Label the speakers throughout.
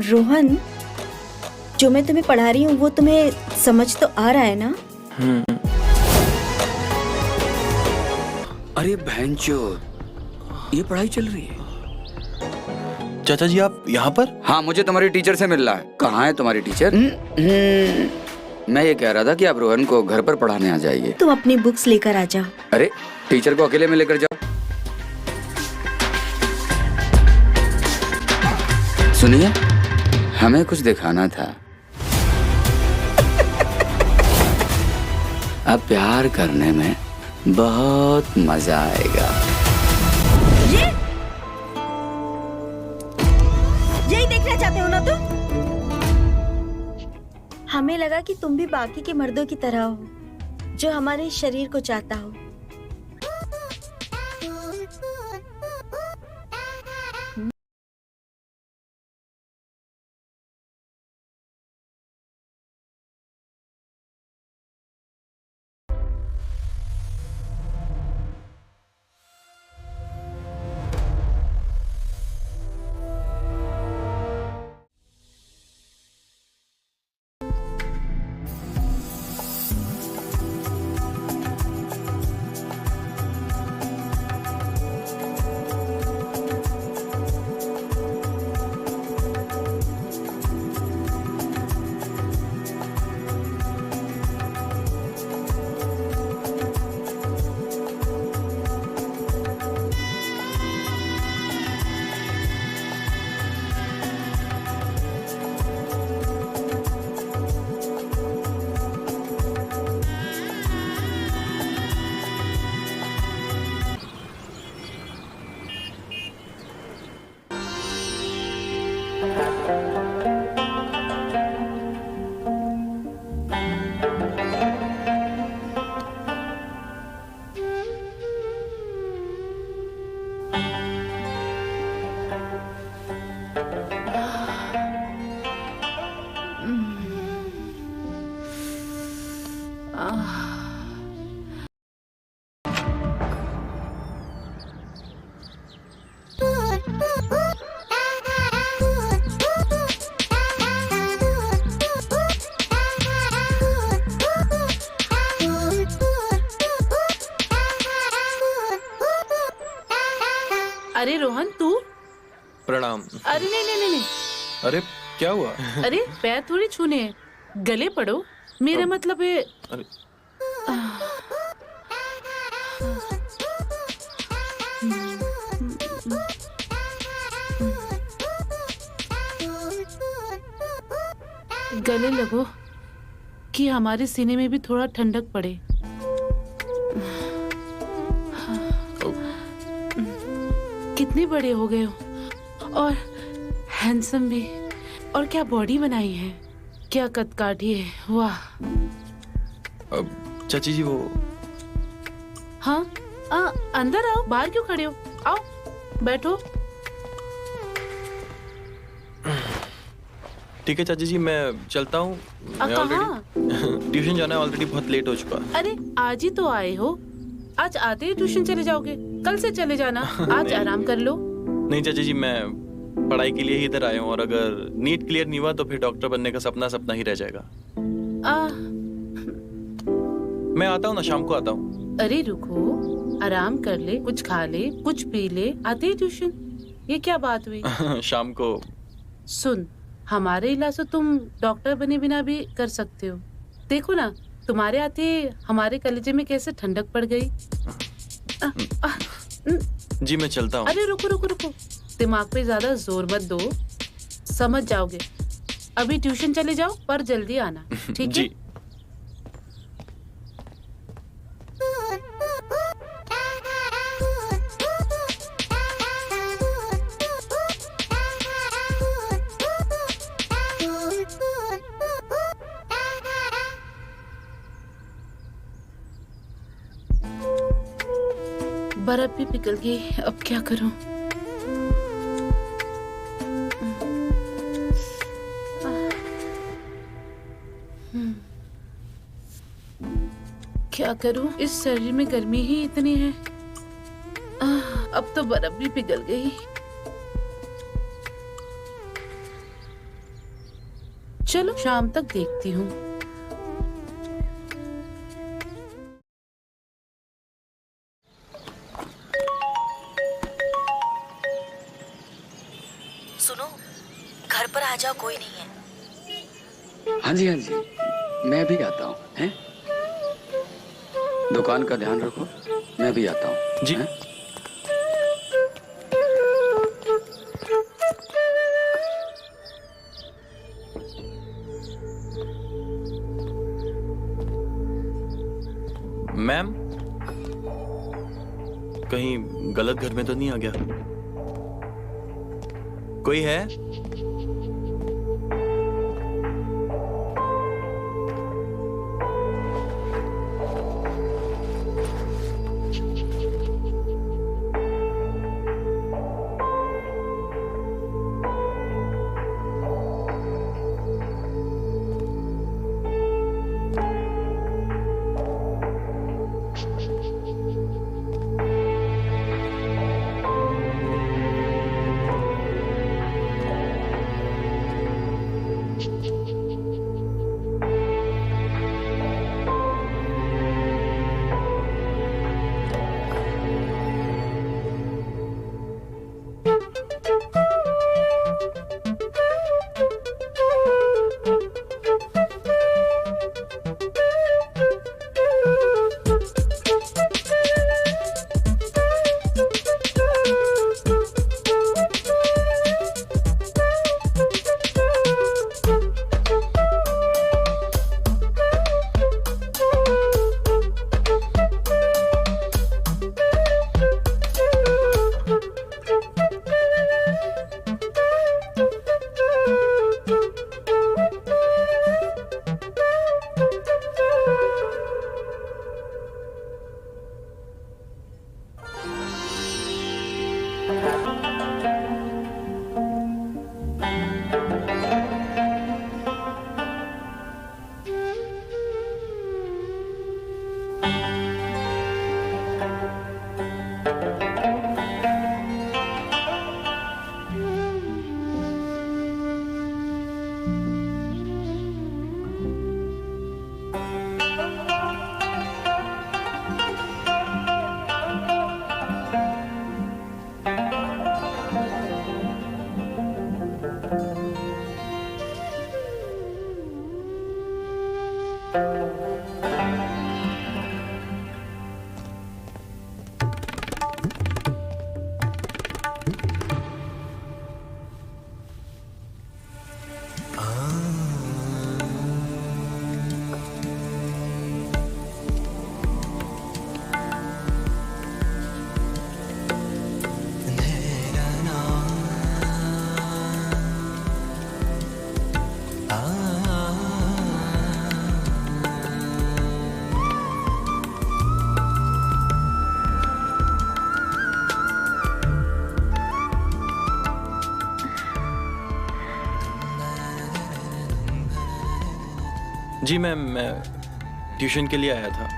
Speaker 1: रोहन, जो मैं तुम्हें पढ़ा रही हूँ वो तुम्हें समझ तो आ रहा है ना?
Speaker 2: अरे बहनचोद, ये पढ़ाई चल रही है।
Speaker 3: चाचा जी आप यहाँ पर?
Speaker 2: हाँ, मुझे तुम्हारी टीचर से मिलना है। कहाँ है तुम्हारी टीचर? मैं ये कह रहा था कि आप रोहन को घर पर पढ़ाने आ जाइए।
Speaker 1: तुम अपनी बुक्स लेकर आ जाओ।
Speaker 2: अरे टीचर को अकेले में लेकर जाओ। सुनिए, हमें कुछ दिखाना था। अब प्यार करने में बहुत मजा आएगा।
Speaker 1: यही देखना चाहते हो ना तुम? हमें लगा कि तुम भी बाकी के मर्दों की तरह हो, जो हमारे शरीर को चाहता हो।
Speaker 4: अरे रोहन, तू?
Speaker 3: प्रणाम।
Speaker 4: अरे नहीं नहीं नहीं नहीं।
Speaker 3: अरे क्या हुआ?
Speaker 4: अरे पैर थोड़ी छूने हैं, गले पड़ो। मेरा मतलब है।
Speaker 3: अरे
Speaker 4: गले लगो कि हमारे सीने में भी थोड़ा ठंडक पड़े। कितने बड़े हो गए हो और हैंडसम भी। और क्या बॉडी बनाई है, क्या कद काठी है, वाह।
Speaker 3: चाची जी वो।
Speaker 4: हाँ अंदर आओ, बाहर क्यों खड़े हो? आओ बैठो।
Speaker 3: ठीक है चाची जी, मैं चलता हूँ। ट्यूशन जाना है, ऑलरेडी बहुत लेट हो चुका।
Speaker 4: अरे आज ही तो आए हो, आज आते ही ट्यूशन चले जाओगे? कल से चले जाना, आज आराम कर लो।
Speaker 3: नहीं चाची जी, मैं पढ़ाई के लिए ही इधर आया हूँ, और अगर नीट क्लियर नहीं हुआ तो फिर डॉक्टर बनने का सपना सपना ही रह जाएगा। मैं आता हूँ ना, शाम को आता हूँ।
Speaker 4: अरे रुको, आराम कर ले, कुछ खा ले, कुछ पी ले, आते ही ट्यूशन। ये क्या बात हुई?
Speaker 3: शाम को।
Speaker 4: सुन, हमारे इलाज से तुम डॉक्टर बने बिना भी कर सकते हो। देखो ना, तुम्हारे आते हमारे कलेजे में कैसे ठंडक पड़ गई।
Speaker 3: जी मैं चलता हूँ।
Speaker 4: अरे रुको रुको रुको, दिमाग पे ज्यादा जोर मत दो, समझ जाओगे। अभी ट्यूशन चले जाओ, पर जल्दी आना, ठीक है? बर्फ भी पिघल गई, अब क्या करूं? क्या करूं, इस शरीर में गर्मी ही इतनी है। अब तो बर्फ भी पिघल गई। चलो शाम तक देखती हूँ।
Speaker 1: सुनो, घर पर आ जाओ, कोई नहीं है।
Speaker 2: हाँ जी, हाँ जी, मैं भी आता हूँ। हैं? दुकान का ध्यान रखो, मैं भी आता हूँ।
Speaker 3: जी।
Speaker 2: हैं?
Speaker 3: मैम, कहीं गलत घर में तो नहीं आ गया? कोई है? जी मैम, मैं ट्यूशन के लिए आया था।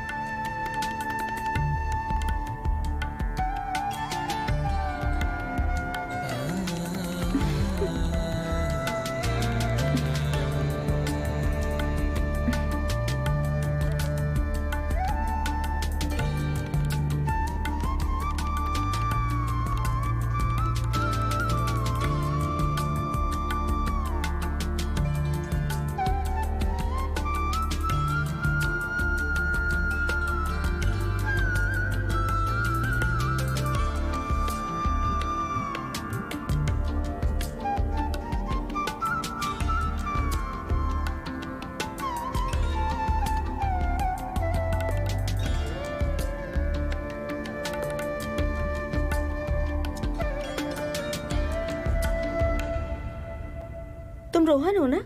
Speaker 1: तुम रोहन हो ना?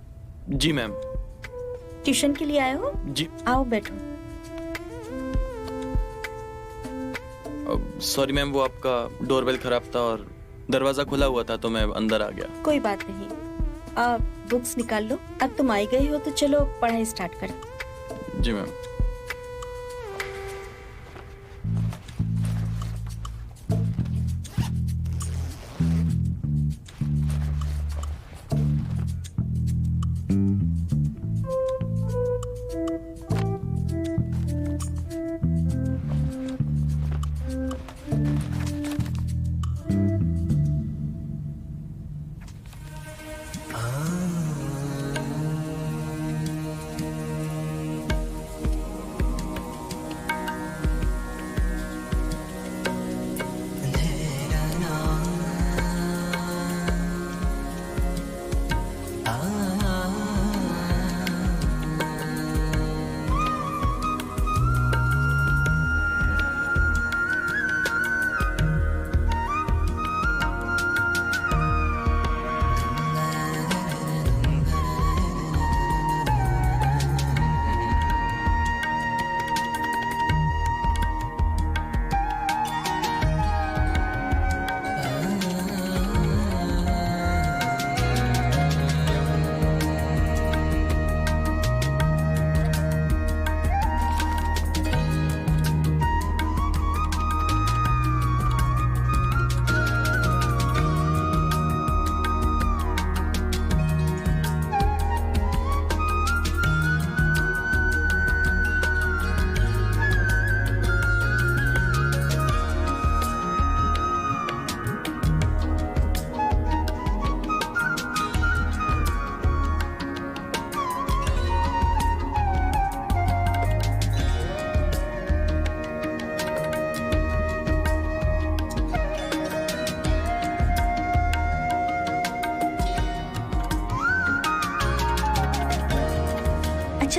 Speaker 3: जी मैम।
Speaker 1: ट्यूशन के लिए आए हो?
Speaker 3: जी।
Speaker 1: आओ बैठो।
Speaker 3: सॉरी मैम, वो आपका डोरबेल खराब था और दरवाजा खुला हुआ था तो मैं अंदर आ गया।
Speaker 1: कोई बात नहीं, बुक्स निकाल लो। अब तुम आई गई हो तो चलो पढ़ाई स्टार्ट करें।
Speaker 3: जी मैम।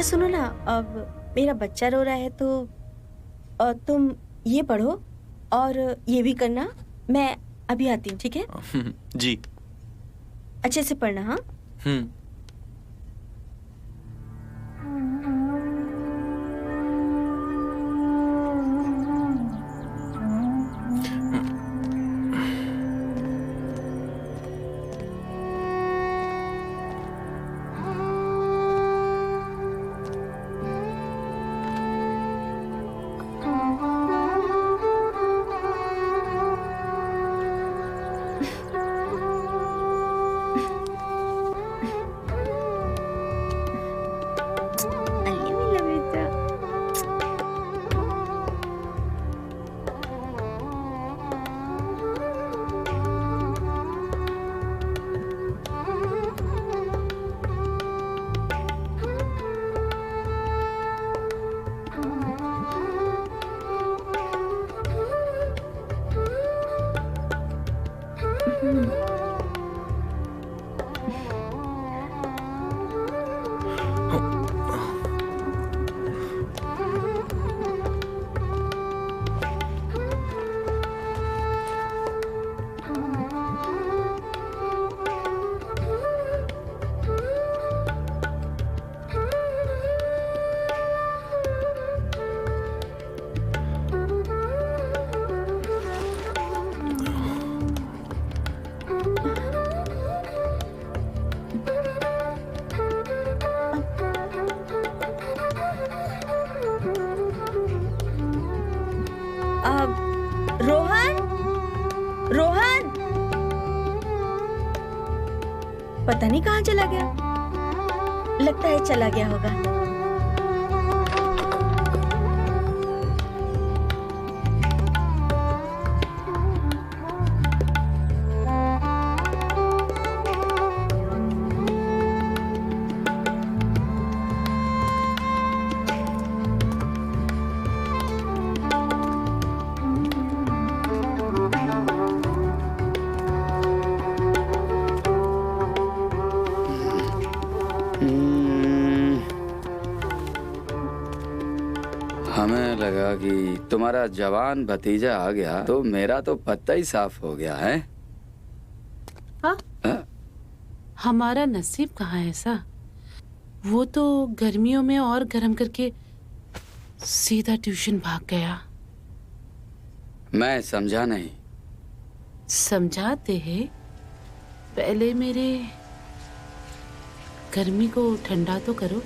Speaker 1: अच्छा सुनो ना, अब मेरा बच्चा रो रहा है तो तुम ये पढ़ो और ये भी करना। मैं अभी आती हूँ, ठीक है?
Speaker 3: जी।
Speaker 1: अच्छे से पढ़ना। हाँ। रोहन, रोहन, पता नहीं कहाँ चला गया। लगता है चला गया होगा।
Speaker 2: हमें लगा कि तुम्हारा जवान भतीजा आ गया तो मेरा तो पत्ता ही साफ हो गया है।
Speaker 4: हाँ? हमारा नसीब कहाँ है ऐसा। वो तो गर्मियों में और गर्म करके सीधा ट्यूशन भाग गया।
Speaker 2: मैं समझा नहीं।
Speaker 4: समझाते हैं, पहले मेरे गर्मी को ठंडा तो करो।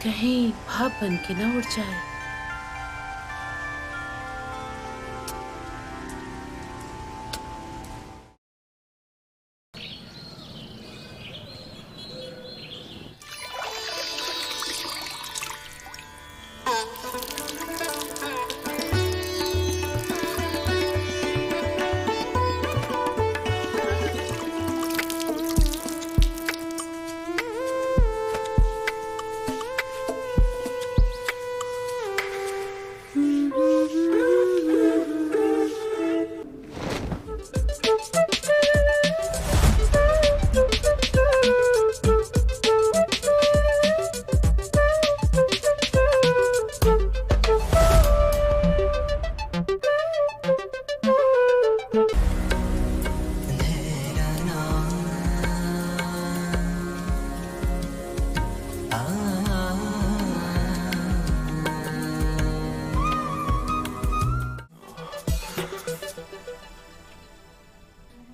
Speaker 4: कहीं भाप बन के ना उड़ जाए।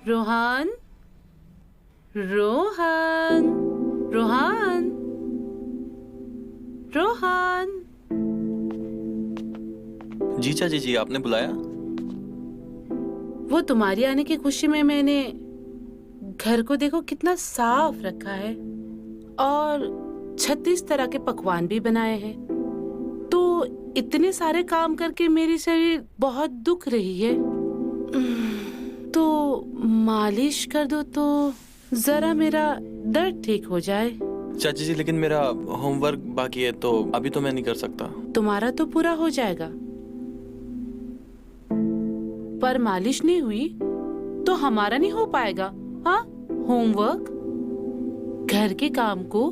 Speaker 4: रोहन, रोहन, रोहन, रोहन।
Speaker 3: जी चाची जी, आपने बुलाया?
Speaker 4: वो तुम्हारी आने की खुशी में मैंने घर को देखो कितना साफ रखा है और 36 तरह के पकवान भी बनाए हैं। तो इतने सारे काम करके मेरी शरीर बहुत दुख रही है, तो मालिश कर दो तो जरा मेरा दर्द ठीक हो जाए।
Speaker 3: चाची जी, लेकिन मेरा होमवर्क बाकी है तो अभी तो मैं नहीं कर सकता।
Speaker 4: तुम्हारा तो पूरा हो जाएगा, पर मालिश नहीं हुई तो हमारा नहीं हो पाएगा। हाँ, होमवर्क। घर के काम को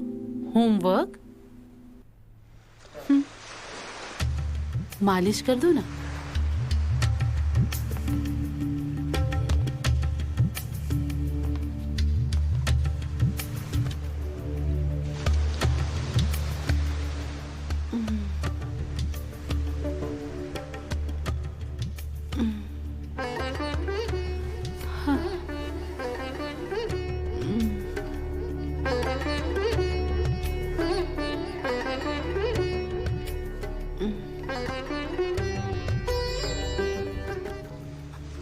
Speaker 4: होमवर्क मालिश कर दो ना।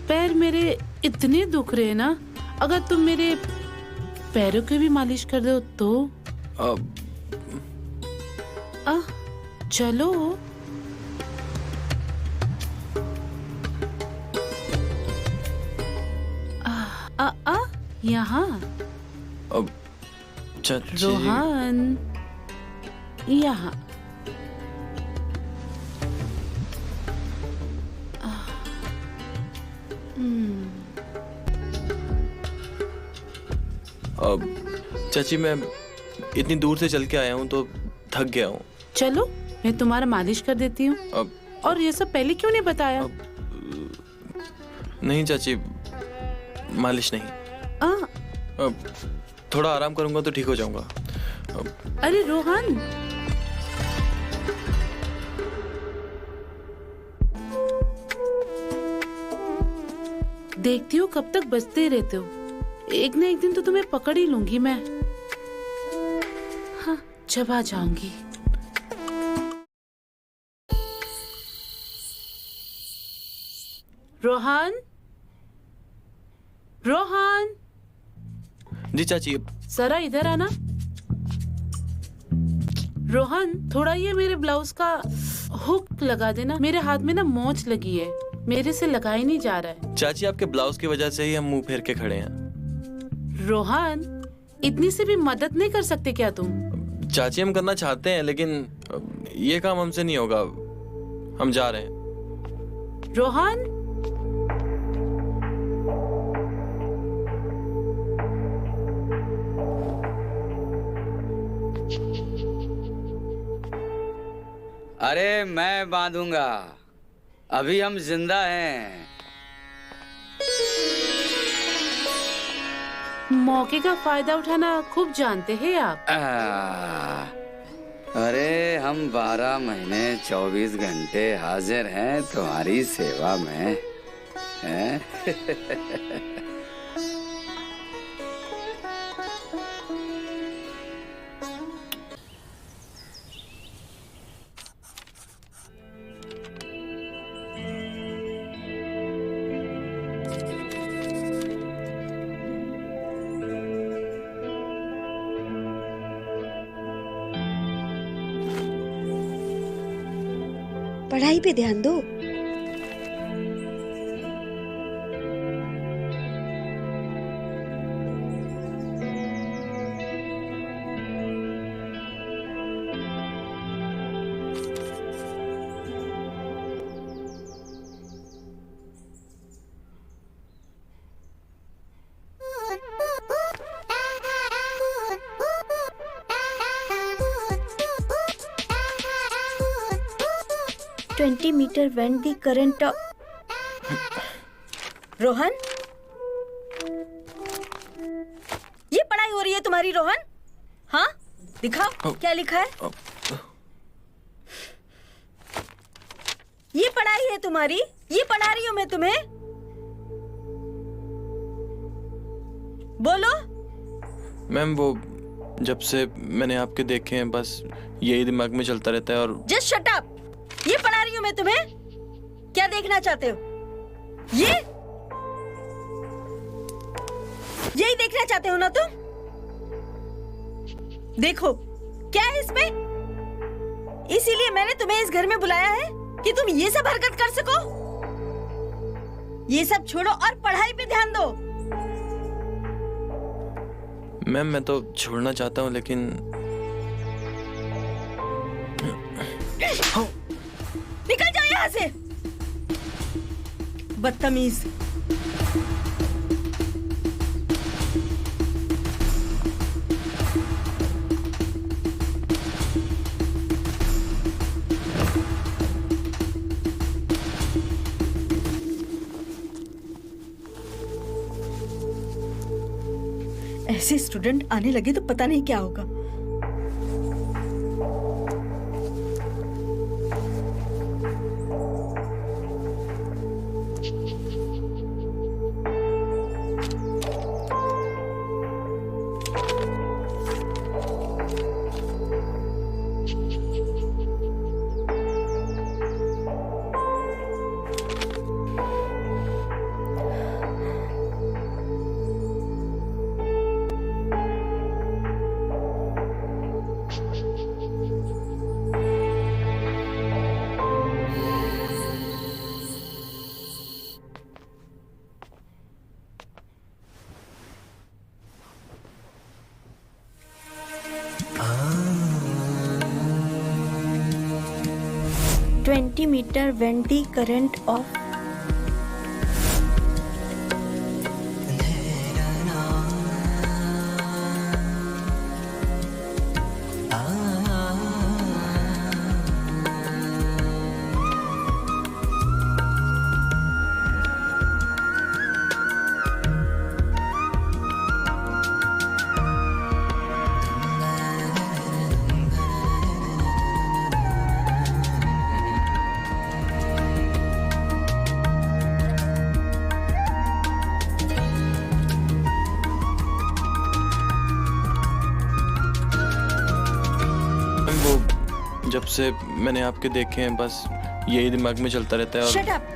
Speaker 4: पैर मेरे इतने दुख रहे ना, अगर तुम मेरे पैरों की भी मालिश कर दो तो। चलो। यहाँ
Speaker 3: चाची।
Speaker 4: रोहन, यहाँ।
Speaker 3: चाची मैं इतनी दूर से चल के आया हूँ तो थक गया हूँ।
Speaker 4: चलो मैं तुम्हारा मालिश कर देती हूँ। और ये सब पहले क्यों नहीं बताया?
Speaker 3: नहीं चाची, मालिश नहीं। थोड़ा आराम करूंगा तो ठीक हो जाऊंगा।
Speaker 4: अरे रोहन, देखती हो कब तक बचते रहते हो। एक ना एक दिन तो तुम्हें पकड़ ही लूंगी मैं। हाँ, जब आ जाऊंगी। रोहन, रोहन।
Speaker 3: जी चाची।
Speaker 4: जरा इधर आना। रोहन, थोड़ा ये मेरे ब्लाउज का हुक लगा देना। मेरे हाथ में ना मोच लगी है, मेरे से लगा ही नहीं जा रहा है।
Speaker 3: चाची आपके ब्लाउज की वजह से ही हम मुंह फेर के खड़े हैं।
Speaker 4: रोहन, इतनी सी भी मदद नहीं कर सकते क्या तुम?
Speaker 3: चाची हम करना चाहते हैं लेकिन ये काम हमसे नहीं होगा। हम जा रहे हैं।
Speaker 4: रोहन,
Speaker 2: अरे मैं बांधूंगा, अभी हम जिंदा हैं।
Speaker 4: मौके का फायदा उठाना खूब जानते हैं आप।
Speaker 2: अरे हम 12 महीने 24 घंटे हाजिर हैं तुम्हारी सेवा में। हैं?
Speaker 1: पढ़ाई पे ध्यान दो। Twenty metre when the current Rohan, ये पढ़ाई हो रही है तुम्हारी रोहन? हाँ, दिखाओ क्या लिखा है। ये पढ़ाई है तुम्हारी, ये पढ़ा रही हूँ मैं तुम्हें। बोलो।
Speaker 3: मैम वो जब से मैंने आपके देखे हैं बस यही दिमाग में चलता रहता है। और
Speaker 1: जस्ट शट अप। ये पढ़ा रही हूँ मैं तुम्हें। क्या देखना चाहते हो? यही देखना चाहते हो ना तुम? देखो क्या है इसमें। इसीलिए मैंने तुम्हें इस घर में बुलाया है कि तुम ये सब हरकत कर सको। ये सब छोड़ो और पढ़ाई पे ध्यान दो।
Speaker 3: मैम मैं तो छोड़ना चाहता हूँ लेकिन
Speaker 1: निकल जाओ यहाँ से, बदतमीज। ऐसे स्टूडेंट आने लगे तो पता नहीं क्या होगा। Twenty metre when the current of
Speaker 3: वो जब से मैंने आपके देखे हैं बस यही दिमाग में चलता रहता है।
Speaker 1: Shut
Speaker 3: और
Speaker 1: up!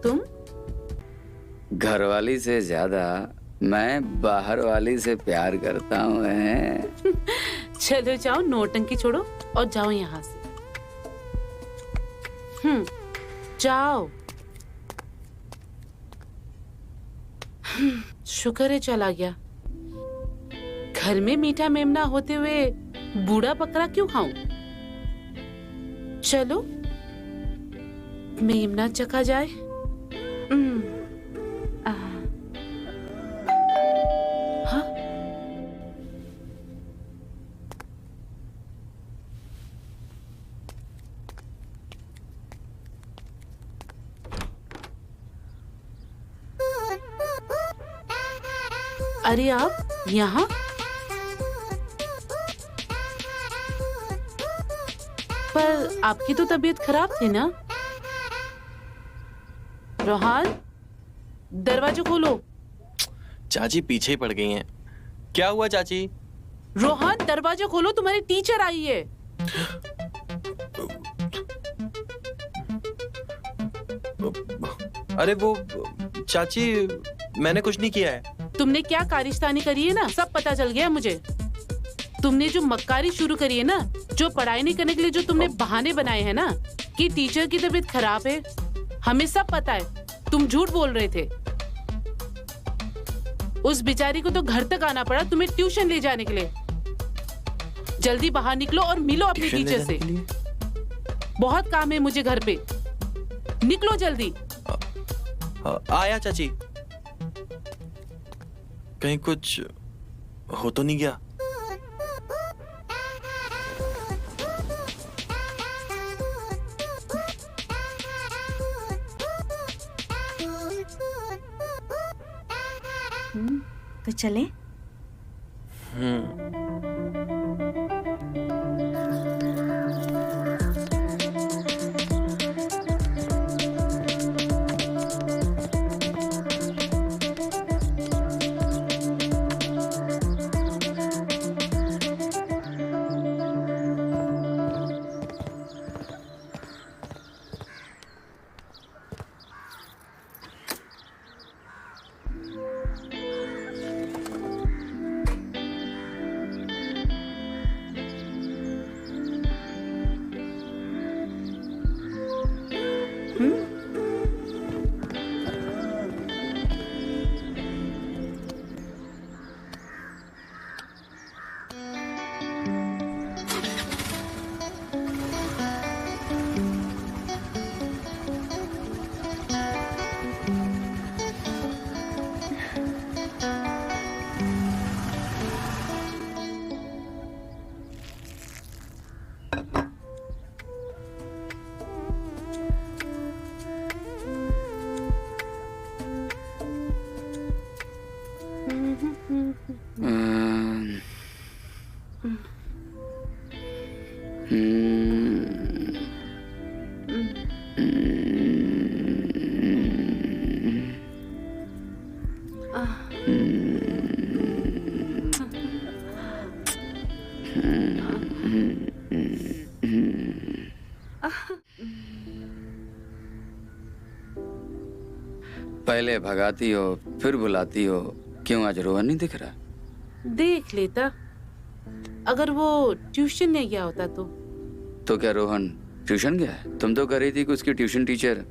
Speaker 1: तुम
Speaker 2: घरवाली से ज्यादा मैं बाहर वाली से प्यार करता हूँ।
Speaker 4: चलो जाओ, नौटंकी छोड़ो और जाओ यहाँ से। जाओ। शुक्र है चला गया। घर में मीठा मेमना होते हुए बूढ़ा बकरा क्यों खाऊं? चलो मेमना चखा जाए। हाँ? अरे आप यहाँ? पर आपकी तो तबीयत खराब थी ना? रोहान, दरवाजा खोलो।
Speaker 3: चाची पीछे ही पड़ गई हैं। क्या हुआ चाची?
Speaker 4: रोहन, दरवाजा खोलो, तुम्हारी टीचर आई है।
Speaker 3: अरे वो चाची, मैंने कुछ नहीं किया है।
Speaker 4: तुमने क्या कारिस्तानी करी है ना, सब पता चल गया मुझे। तुमने जो मक्कारी शुरू करी है ना, जो पढ़ाई नहीं करने के लिए जो तुमने बहाने बनाए हैं ना कि टीचर की तबीयत खराब है, हमें सब पता है। तुम झूठ बोल रहे थे। उस बेचारी को तो घर तक आना पड़ा तुम्हें ट्यूशन ले जाने के लिए। जल्दी बाहर निकलो और मिलो अपनी टीचर से। बहुत काम है मुझे घर पे, निकलो जल्दी।
Speaker 3: आया चाची। कहीं कुछ हो तो नहीं गया?
Speaker 1: तो चलें?
Speaker 2: पहले भगाती हो फिर बुलाती हो, क्यों आज रोहन नहीं दिख रहा?
Speaker 4: देख लेता, अगर वो ट्यूशन नहीं गया होता
Speaker 2: तो क्या रोहन ट्यूशन गया है? तुम तो कह रही थी कि उसकी ट्यूशन टीचर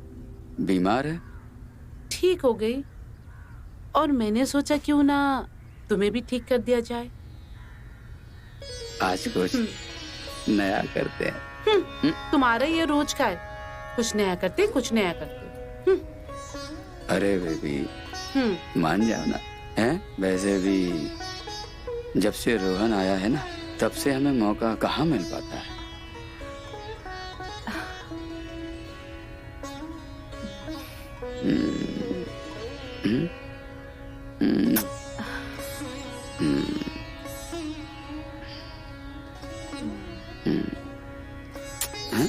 Speaker 2: बीमार है।
Speaker 4: ठीक हो गई, और मैंने सोचा क्यों ना तुम्हें भी ठीक कर दिया जाए।
Speaker 2: आज कुछ नया करते हैं।
Speaker 4: तुम्हारा ये रोज का है, कुछ नया करते कुछ नया करते।
Speaker 2: अरे बेबी मान जाओ ना, हैं? वैसे भी जब से रोहन आया है ना, तब से हमें मौका कहाँ मिल पाता है।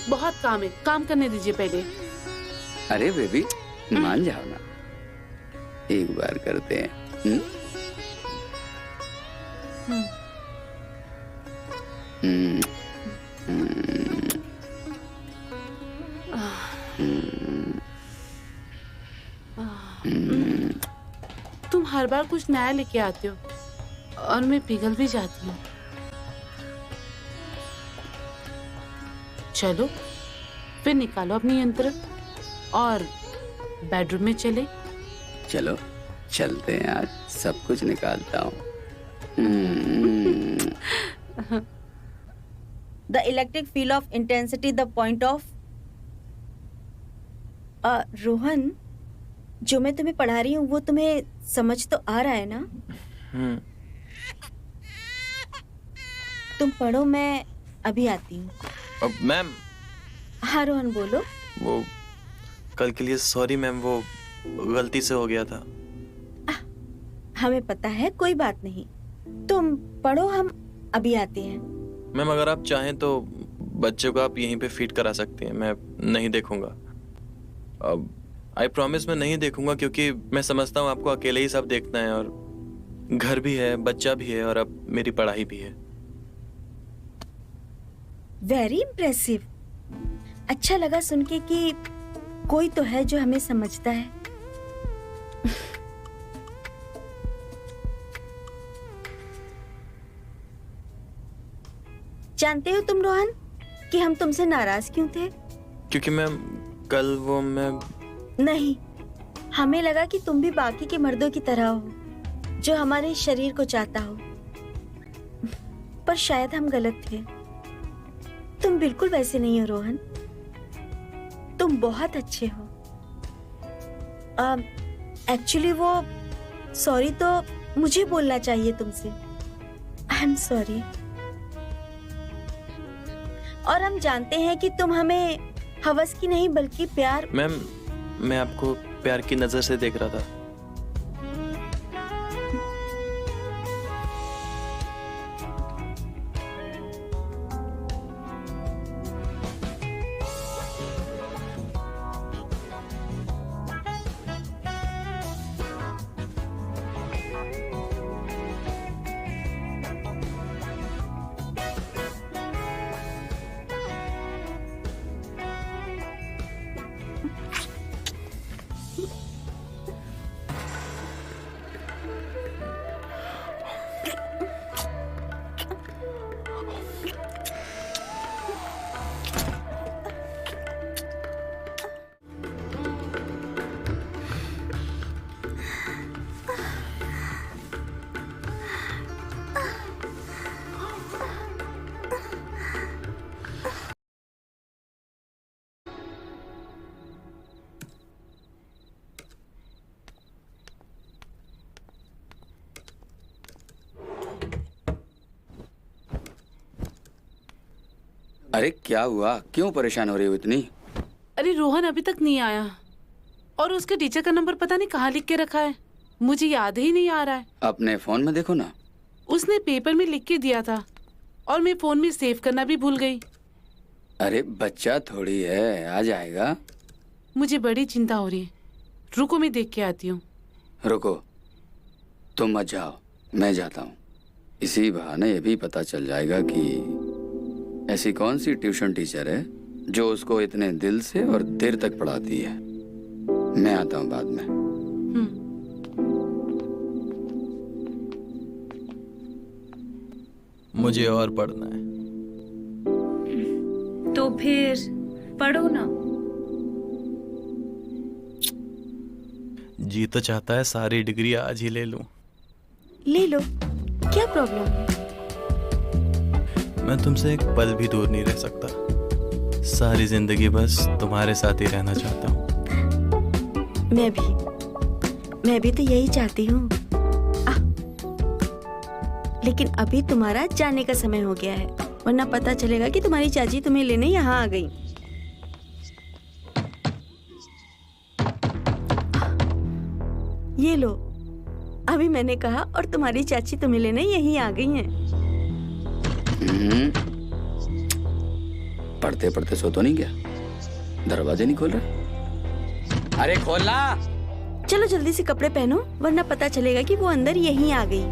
Speaker 4: बहुत काम है, काम करने दीजिए पहले।
Speaker 2: अरे बेबी मान जाओ ना, एक बार करते हैं।
Speaker 4: तुम हर बार कुछ नया लेके आते हो और मैं पिघल भी जाती हूँ। चलो फिर निकालो अपनी यंत्र और बेडरूम में चले।
Speaker 2: चलो चलते हैं, आज सब कुछ निकालता हूँ।
Speaker 1: The electric field of intensity, the point of. Rohan, जो मैं तुम्हें पढ़ा रही हूँ वो तुम्हें समझ तो आ रहा है ना? तुम पढ़ो, मैं अभी आती हूँ।
Speaker 3: मैम।
Speaker 1: हाँ रोहन बोलो।
Speaker 3: वो कल के लिए सॉरी मैम, वो गलती से हो गया था।
Speaker 1: हमें पता है, कोई बात नहीं। तुम पढ़ो, हम अभी आते हैं।
Speaker 3: मैम अगर आप चाहें तो बच्चे को आप यहीं पे फीड करा सकती हैं, मैं नहीं देखूंगा। अब आई प्रॉमिस मैं नहीं देखूंगा, क्योंकि मैं समझता हूँ आपको अकेले ही सब देखना है, और घर भी है, बच्चा भी है, और अब मेरी पढ़ाई भी है।
Speaker 1: Very impressive. अच्छा लगा सुन के कि कोई तो है जो हमें समझता है। जानते हो तुम रोहन कि हम तुमसे नाराज क्यों थे?
Speaker 3: क्योंकि मैम कल वो मैं
Speaker 1: नहीं, हमें लगा कि तुम भी बाकी के मर्दों की तरह हो, जो हमारे शरीर को चाहता हो। पर शायद हम गलत थे। तुम बिल्कुल वैसे नहीं हो रोहन, तुम बहुत अच्छे हो। एक्चुअली वो सॉरी तो मुझे बोलना चाहिए तुमसे। I am sorry. और हम जानते हैं कि तुम हमें हवस की नहीं बल्कि प्यार।
Speaker 3: मैम मैं आपको प्यार की नजर से देख रहा था।
Speaker 2: अरे क्या हुआ, क्यों परेशान हो रही हो इतनी?
Speaker 4: अरे रोहन अभी तक नहीं आया, और उसके टीचर का नंबर पता नहीं कहाँ लिख के रखा है, मुझे याद ही नहीं आ रहा है।
Speaker 2: अपने फोन में देखो ना।
Speaker 4: उसने पेपर में लिख के दिया था और मैं फोन में सेव करना भी भूल गई।
Speaker 2: अरे बच्चा थोड़ी है, आ जाएगा।
Speaker 4: मुझे बड़ी चिंता हो रही है, रुको मैं देख के आती हूँ।
Speaker 2: रुको, तुम मत जाओ, मैं जाता हूँ। इसी बहाने ये भी पता चल जाएगा कि ऐसी कौन सी ट्यूशन टीचर है जो उसको इतने दिल से और देर तक पढ़ाती है। मैं आता हूँ बाद में।
Speaker 3: मुझे और पढ़ना है।
Speaker 1: तो फिर पढ़ो ना।
Speaker 3: जी तो चाहता है सारी डिग्री आज ही ले लूं।
Speaker 1: ले लो, क्या प्रॉब्लम है?
Speaker 3: मैं तुमसे एक पल भी दूर नहीं रह सकता। सारी जिंदगी बस तुम्हारे साथ ही रहना चाहता हूँ।
Speaker 1: मैं भी तो यही चाहती हूँ। लेकिन अभी तुम्हारा जाने का समय हो गया है, वरना पता चलेगा कि तुम्हारी चाची तुम्हें लेने यहाँ आ गई। ये लो, अभी मैंने कहा और तुम्हारी चाची तुम्हें लेने यहीं आ गई हैं।
Speaker 2: पढ़ते पढ़ते सो तो नहीं गया? दरवाजे नहीं खोल रहा? अरे खोलना।
Speaker 1: चलो जल्दी से कपड़े पहनो, वरना पता चलेगा कि वो अंदर यहीं आ गई।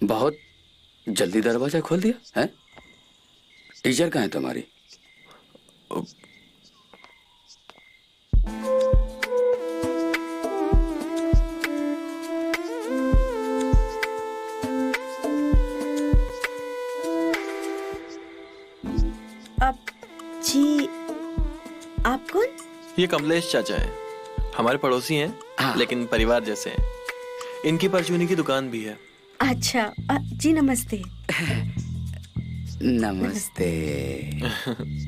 Speaker 2: बहुत जल्दी दरवाजा खोल दिया है? टीचर कहाँ है तुम्हारी?
Speaker 1: अब जी, आप कौन?
Speaker 3: ये कमलेश चाचा हैं, हमारे पड़ोसी हैं।
Speaker 2: हाँ।
Speaker 3: लेकिन परिवार जैसे हैं। इनकी परचूनी की दुकान भी है।
Speaker 1: अच्छा, जी नमस्ते।
Speaker 2: नमस्ते।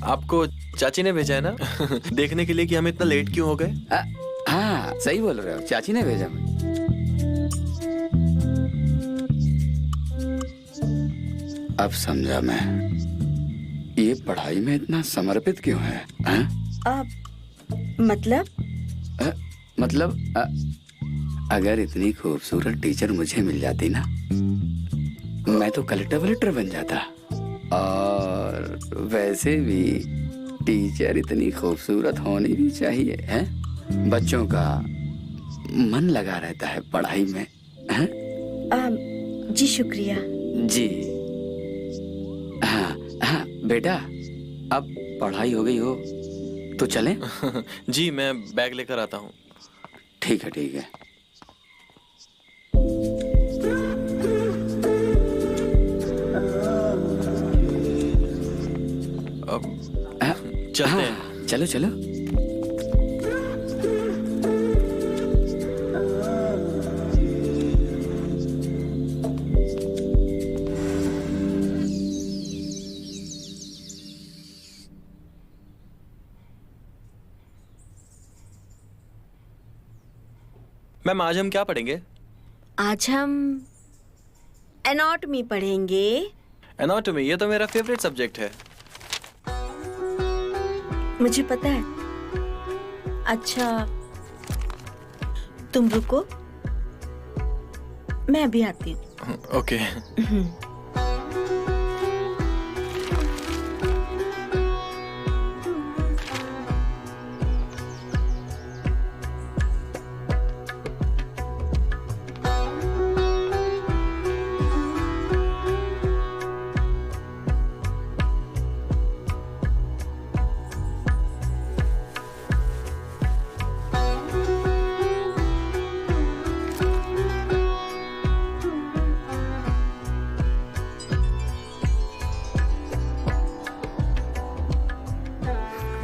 Speaker 3: आपको चाची ने भेजा है ना देखने के लिए कि हम इतना लेट क्यों हो गए।
Speaker 2: हाँ सही बोल रहे हो, चाची ने भेजा मुझे। अब समझा मैं, ये पढ़ाई में इतना समर्पित क्यों है? मतलब अगर इतनी खूबसूरत टीचर मुझे मिल जाती ना, मैं तो कलेक्टर वलेक्टर बन जाता। और वैसे भी टीचर इतनी खूबसूरत होनी भी चाहिए, हैं? बच्चों का मन लगा रहता है पढ़ाई में, हैं?
Speaker 1: जी शुक्रिया।
Speaker 2: जी हाँ हाँ बेटा, अब पढ़ाई हो गई हो तो चलें?
Speaker 3: जी मैं बैग लेकर आता हूँ।
Speaker 2: ठीक है ठीक है।
Speaker 3: अब चलते हैं।
Speaker 2: हाँ, चलो चलो।
Speaker 3: मैम आज हम क्या पढ़ेंगे?
Speaker 1: आज हम एनाटॉमी पढ़ेंगे।
Speaker 3: एनाटॉमी, ये तो मेरा फेवरेट सब्जेक्ट है।
Speaker 1: मुझे पता है। अच्छा तुम रुको, मैं अभी आती हूँ।
Speaker 3: ओके।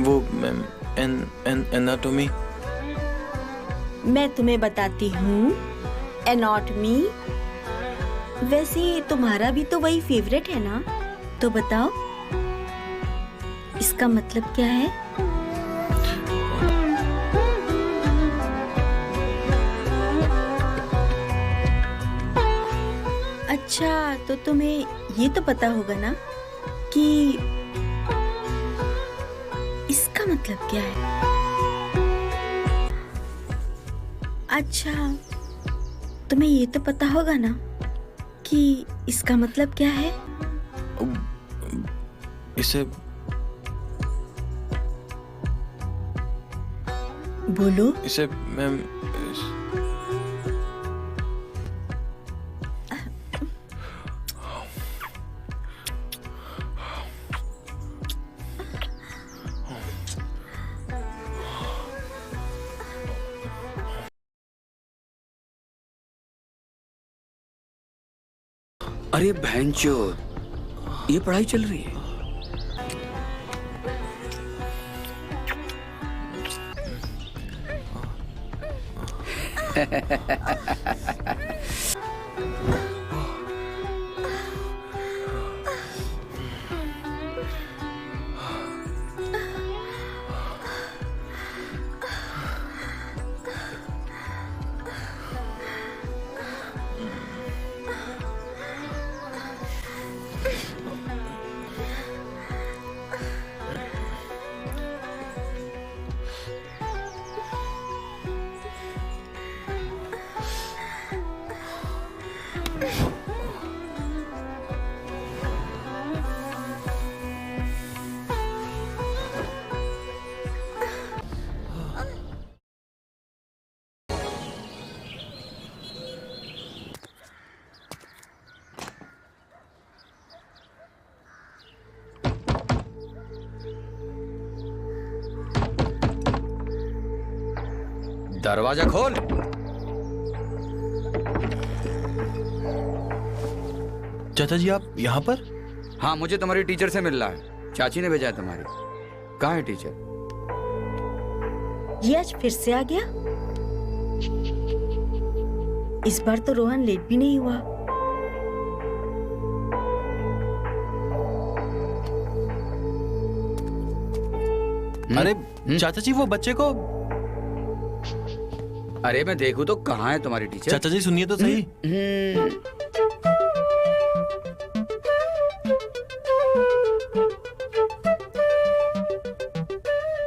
Speaker 3: वो मैम एनाटॉमी।
Speaker 1: मैं तुम्हें बताती हूँ एनाटॉमी। वैसे तुम्हारा भी तो वही फेवरेट है ना, तो बताओ इसका मतलब क्या है? अच्छा तो तुम्हें ये तो पता होगा ना कि इसका मतलब क्या है? अच्छा तुम्हें ये तो पता होगा ना कि इसका मतलब क्या है?
Speaker 3: इसे
Speaker 1: बोलो।
Speaker 3: इसे मैम
Speaker 2: अरे भैंचोद, ये पढ़ाई चल रही है। दरवाजा खोल।
Speaker 3: चाचा जी आप यहाँ पर?
Speaker 2: हाँ, मुझे तुम्हारी टीचर से मिलना है। चाची ने भेजा है तुम्हारी। कहाँ है टीचर?
Speaker 1: ये आज फिर से आ गया। इस बार तो रोहन लेट भी नहीं हुआ।
Speaker 3: अरे चाचा जी वो बच्चे को।
Speaker 2: अरे मैं देखूं तो कहाँ है तुम्हारी टीचर?
Speaker 3: चाचा जी सुनिए तो सही।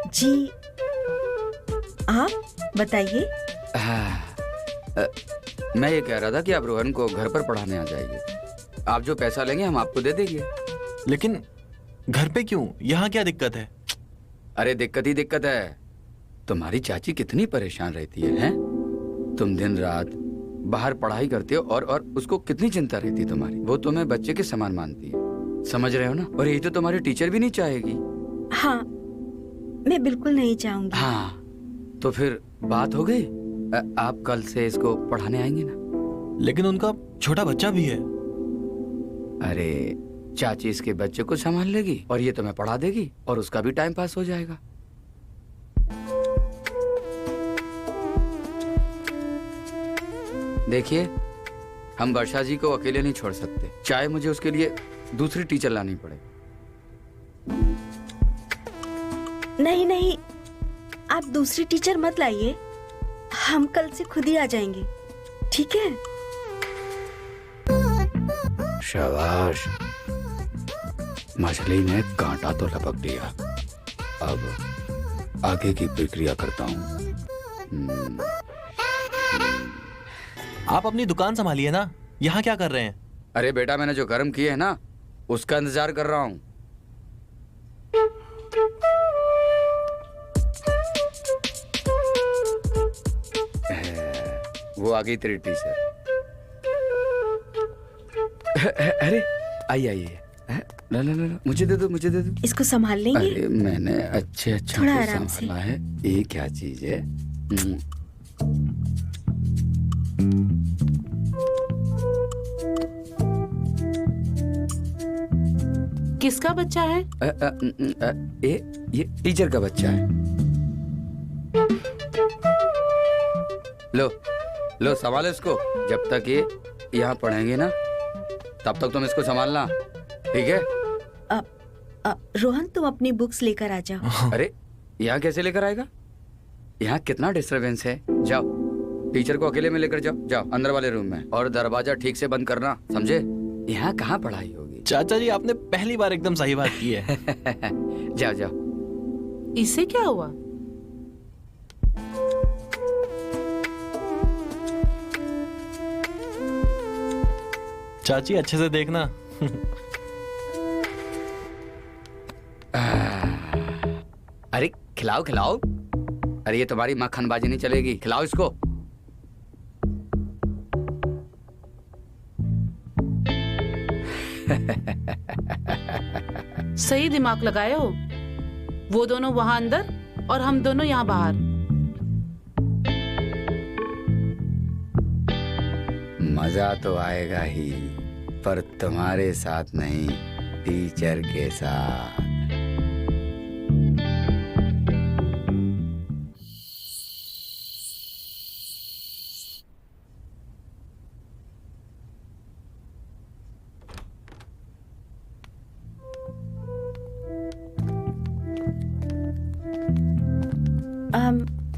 Speaker 1: जी आप बताइए।
Speaker 2: मैं ये कह रहा था कि आप रोहन को घर पर पढ़ाने आ जाइए। आप जो पैसा लेंगे हम आपको दे देंगे।
Speaker 3: लेकिन घर पे क्यों? यहाँ क्या दिक्कत है?
Speaker 2: अरे दिक्कत ही दिक्कत है। तुम्हारी चाची कितनी परेशान रहती है, हैं? तुम दिन रात बाहर पढ़ाई करते हो और उसको कितनी चिंता रहती है तुम्हारी। वो तुम्हें बच्चे के समान मानती है, समझ रहे हो ना? और यही तो तुम्हारी टीचर भी नहीं चाहेगी।
Speaker 1: हाँ, मैं बिल्कुल नहीं चाहूंगी।
Speaker 2: हाँ, तो फिर बात हो गई। आप कल से इसको पढ़ाने आएंगे ना?
Speaker 3: लेकिन उनका छोटा बच्चा भी है।
Speaker 2: अरे चाची इसके बच्चे को संभाल लेगी और ये तुम्हें पढ़ा देगी और उसका भी टाइम पास हो जाएगा। देखिए, हम वर्षा जी को अकेले नहीं छोड़ सकते, चाहे मुझे उसके लिए दूसरी टीचर लानी पड़े।
Speaker 1: नहीं नहीं, आप दूसरी टीचर मत लाइए। हम कल से खुद ही आ जाएंगे, ठीक है?
Speaker 2: शाबाश, मछली ने कांटा तो लपक दिया। अब आगे की प्रक्रिया करता हूँ।
Speaker 3: आप अपनी दुकान संभालिए ना, यहाँ क्या कर रहे हैं?
Speaker 2: अरे बेटा, मैंने जो कर्म किए हैं ना, उसका इंतजार कर रहा हूँ। वो आ गई तेरी टीचर। अरे आइए आइए। ला ला ला, मुझे दे दो, मुझे दे दो।
Speaker 1: इसको संभाल लेंगे?
Speaker 2: अरे मैंने अच्छा
Speaker 1: थोड़ा आराम से।
Speaker 2: संभाला है। ये क्या चीज है?
Speaker 4: किसका बच्चा है?
Speaker 2: ये टीचर का बच्चा है। लो लो, संभालो इसको। जब तक ये यहाँ पढ़ेंगे ना, तब तक तुम इसको संभालना, ठीक है?
Speaker 1: रोहन, तुम अपनी बुक्स लेकर आ जाओ।
Speaker 2: अरे यहाँ कैसे लेकर आएगा? यहाँ कितना डिस्टरबेंस है। जाओ, टीचर को अकेले में लेकर जाओ। जाओ अंदर वाले रूम में, और दरवाजा ठीक से बंद करना, समझे? यहाँ कहाँ पढ़ाई होगी।
Speaker 3: चाचा जी आपने पहली बार एकदम सही बात की है।
Speaker 2: जाओ जाओ।
Speaker 4: इसे क्या हुआ?
Speaker 3: चाची अच्छे से देखना।
Speaker 2: अरे खिलाओ खिलाओ। अरे ये तुम्हारी मक्खनबाजी नहीं चलेगी, खिलाओ इसको।
Speaker 4: सही दिमाग लगाए हो। वो दोनों वहां अंदर और हम दोनों यहाँ बाहर।
Speaker 2: मजा तो आएगा ही, पर तुम्हारे साथ नहीं, टीचर के साथ।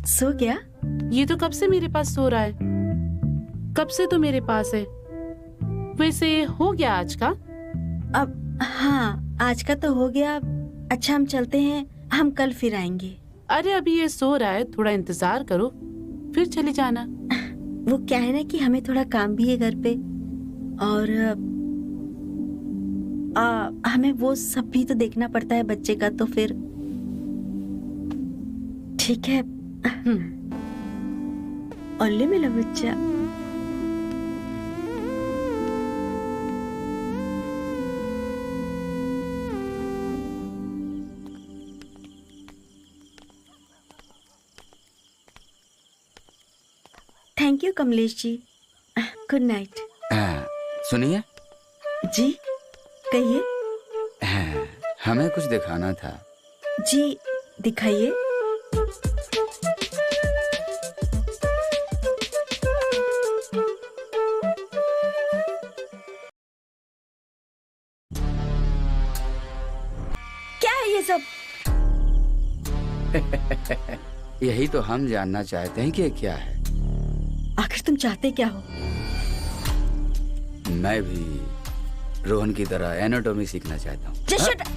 Speaker 1: सो गया?
Speaker 4: ये तो कब से मेरे पास सो रहा है, कब से तो मेरे पास है। वैसे हो गया आज का?
Speaker 1: अब हाँ, आज का तो हो गया। अच्छा हम चलते हैं, हम कल फिर आएंगे।
Speaker 4: अरे अभी ये सो रहा है, थोड़ा इंतजार करो फिर चली जाना।
Speaker 1: वो क्या है ना कि हमें थोड़ा काम भी है घर पे, और हमें वो सब भी तो देखना पड़ता है बच्चे का, तो फिर ठीक है। ओले मेरा बच्चा। Thank you Kamlesh ji. Good night.
Speaker 2: सुनिए
Speaker 1: जी कहिए।
Speaker 2: हमें कुछ दिखाना था।
Speaker 1: जी दिखाइए। क्या है ये सब?
Speaker 2: यही तो हम जानना चाहते हैं कि ये क्या है।
Speaker 1: आखिर तुम चाहते क्या हो?
Speaker 2: मैं भी रोहन की तरह एनाटॉमी सीखना चाहता हूँ।
Speaker 1: Just shut up!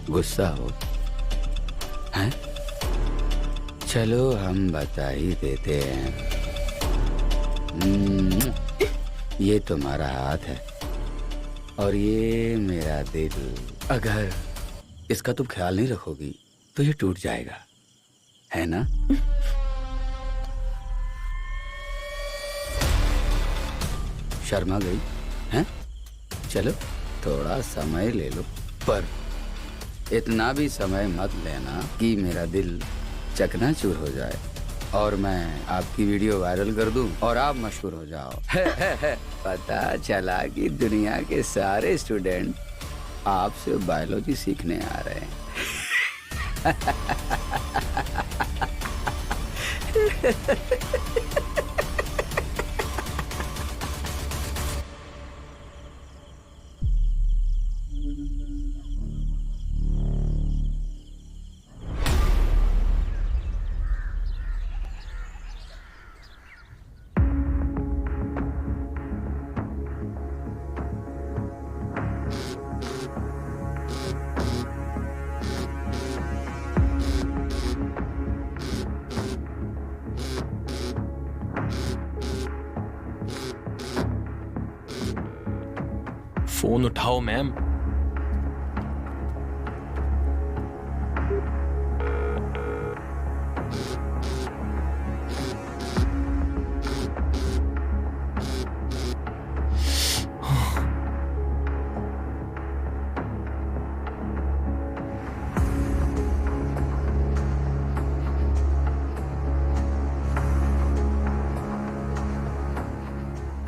Speaker 2: गुस्सा हो हैं? चलो हम बता ही देते हैं। ये तुम्हारा हाथ है और ये मेरा दिल। अगर इसका तुम ख्याल नहीं रखोगी तो ये टूट जाएगा, है ना? शर्मा गई हैं? चलो थोड़ा समय ले लो, पर इतना भी समय मत लेना कि मेरा दिल चकनाचूर हो जाए और मैं आपकी वीडियो वायरल कर दूं और आप मशहूर हो जाओ। पता चला कि दुनिया के सारे स्टूडेंट आपसे बायोलॉजी सीखने आ रहे हैं।
Speaker 3: फोन उठाओ मैम।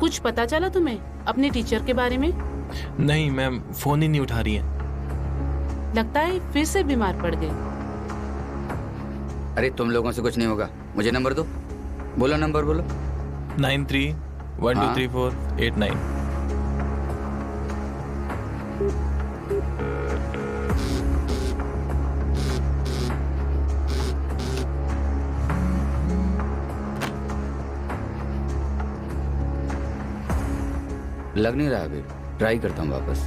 Speaker 4: कुछ पता चला तुम्हें अपने टीचर के बारे में?
Speaker 3: नहीं मैम, फोन ही नहीं उठा रही है।
Speaker 4: लगता है फिर से बीमार पड़ गए।
Speaker 2: अरे तुम लोगों से कुछ नहीं होगा, मुझे नंबर दो। बोलो नंबर बोलो।
Speaker 3: 93123489।
Speaker 2: लग नहीं रहा अभी, ट्राई करता हूँ वापस।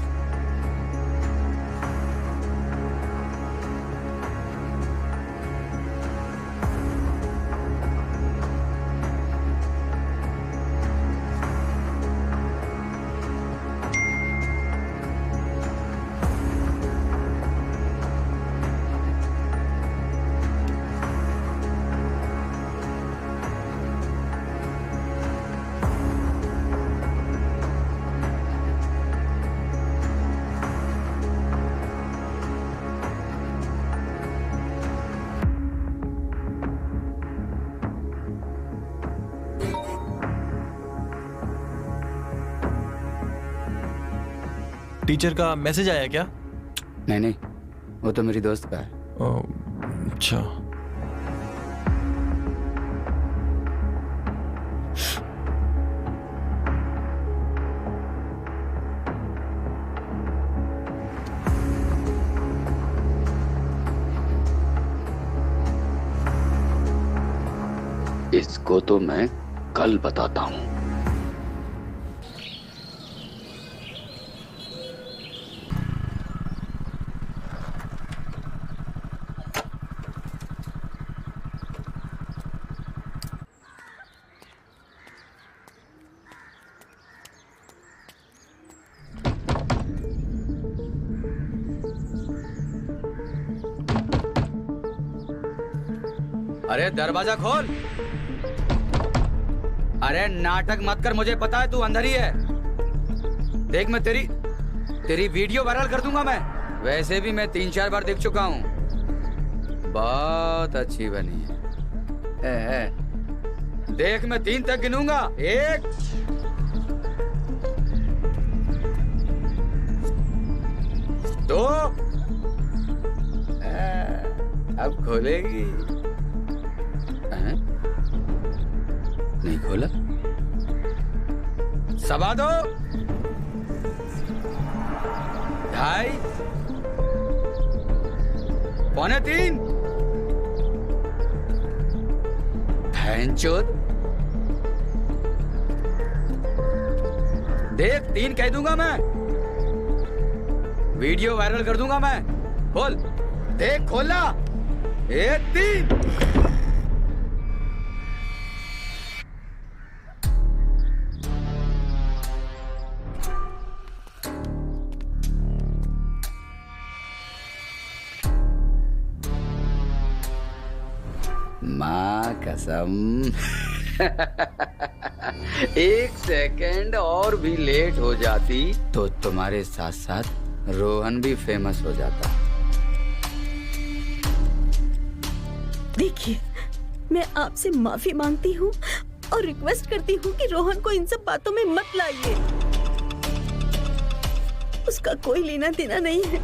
Speaker 3: टीचर का मैसेज आया क्या?
Speaker 2: नहीं नहीं, वो तो मेरी दोस्त का है।
Speaker 3: अच्छा।
Speaker 2: इसको तो मैं कल बताता हूँ। अरे दरवाजा खोल। अरे नाटक मत कर, मुझे पता है तू अंदर ही है। देख मैं तेरी वीडियो वायरल कर दूंगा मैं। वैसे भी मैं 3-4 बार देख चुका हूँ। बहुत अच्छी बनी है। देख मैं 3 तक गिनूंगा। 1 2 अब खोलेगी। नहीं खोला। 2.25 2.5 2.75 3 देख 3 कह दूंगा मैं। वीडियो वायरल कर दूंगा मैं। खोल, देख खोला। 1 3 माँ कसम। 1 सेकंड और भी लेट हो जाती तो तुम्हारे साथ साथ रोहन भी फेमस हो जाता।
Speaker 1: देखिए, मैं आपसे माफी मांगती हूँ और रिक्वेस्ट करती हूँ कि रोहन को इन सब बातों में मत लाइए। उसका कोई लेना देना नहीं है।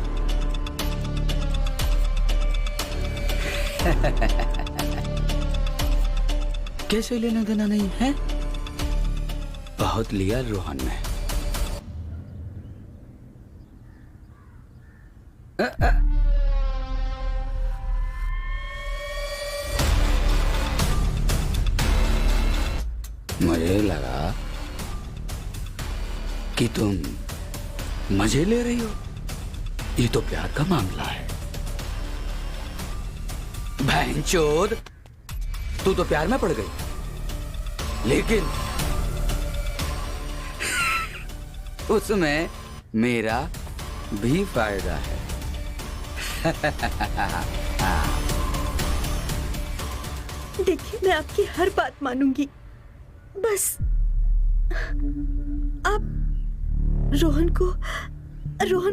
Speaker 2: कैसे लेना देना नहीं है? बहुत लिया रोहन ने। मुझे लगा कि तुम मजे ले रही हो। ये तो प्यार का मामला है। भैंचोद, तू तो प्यार में पड़ गई, लेकिन उसमें मेरा भी फायदा है।
Speaker 1: देखिए, मैं आपकी हर बात मानूंगी, बस आप रोहन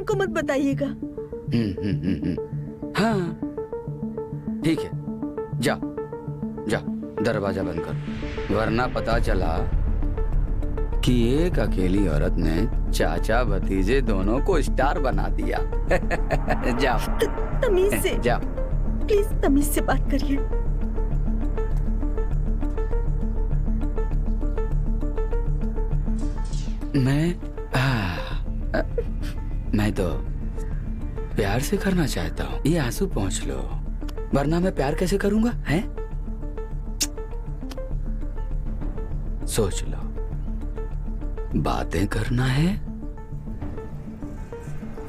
Speaker 1: को मत बताइएगा।
Speaker 2: हाँ ठीक है, जा जा दरवाजा बंद कर, वरना पता चला कि एक अकेली औरत ने चाचा भतीजे दोनों को स्टार बना दिया। जाओ
Speaker 1: तमीज से
Speaker 2: जाओ,
Speaker 1: प्लीज तमीज से बात करिए।
Speaker 2: मैं तो प्यार से करना चाहता हूँ। ये आंसू पोंछ लो, वरना मैं प्यार कैसे करूंगा? हैं? सोच लो, बातें करना है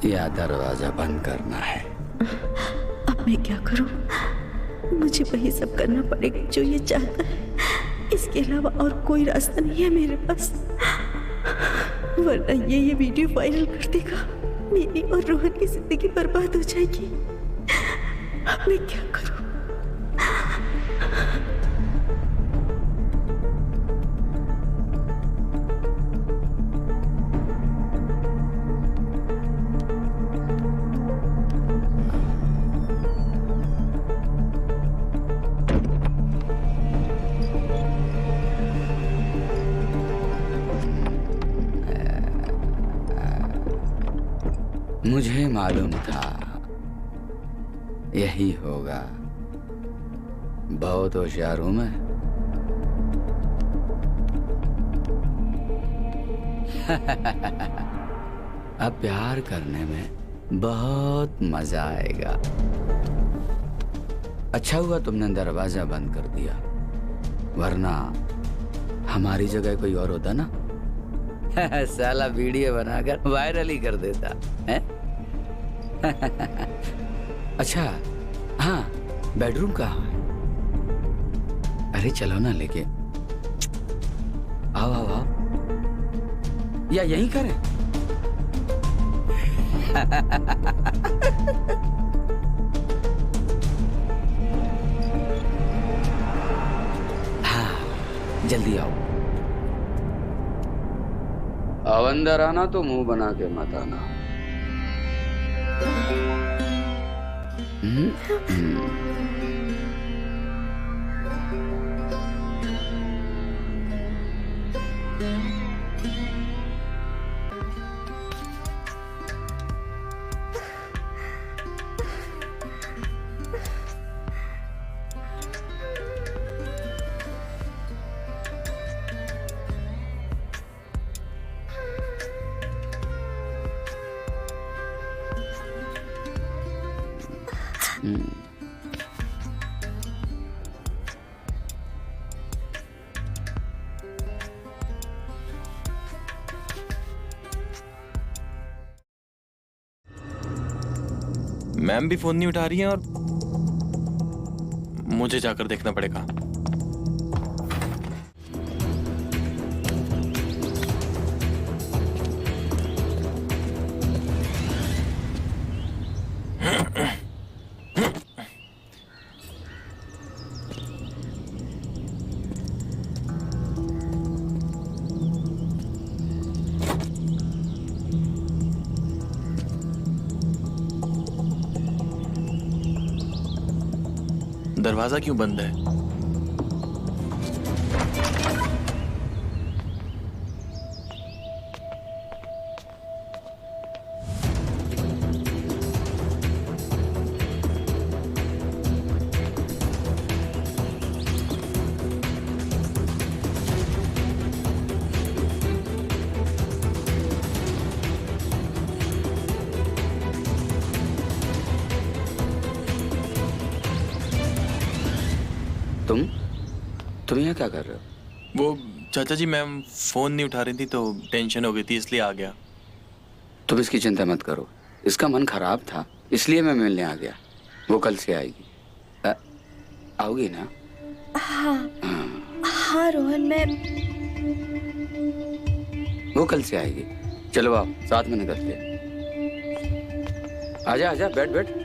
Speaker 2: या दरवाजा बंद करना है?
Speaker 1: अब मैं क्या करूं? मुझे वही सब करना पड़ेगा जो ये चाहता है। इसके अलावा और कोई रास्ता नहीं है मेरे पास, वरना ये वीडियो वायरल कर देगा। मेरी और रोहन की जिंदगी बर्बाद हो जाएगी। अब मैं क्या करूं?
Speaker 2: मुझे मालूम था यही होगा। बहुत होशियार हूं मैं। अब प्यार करने में बहुत मजा आएगा। अच्छा हुआ तुमने दरवाजा बंद कर दिया, वरना हमारी जगह कोई और होता ना साला वीडियो बनाकर वायरल ही कर देता है। अच्छा हाँ, बेडरूम कहाँ है? अरे चलो ना लेके। आओ आओ आओ, या यहीं करें? हाँ जल्दी आओ। अब अंदर आना तो मुंह बना के मत आना।
Speaker 3: मैम भी फोन नहीं उठा रही हैं और मुझे जाकर देखना पड़ेगा। दरवाजा क्यों बंद है?
Speaker 2: तुम यहाँ क्या कर रहे हो?
Speaker 3: वो चाचा जी, मैम फोन नहीं उठा रही थी तो टेंशन हो गई थी, इसलिए आ गया।
Speaker 2: तुम इसकी चिंता मत करो, इसका मन खराब था इसलिए मैं मिलने आ गया। वो कल से आएगी। आओगी ना?
Speaker 1: हाँ हाँ रोहन, मैं
Speaker 2: वो कल से आएगी। चलो आओ साथ में निकलते हैं। आजा आजा, बैठ बैठ।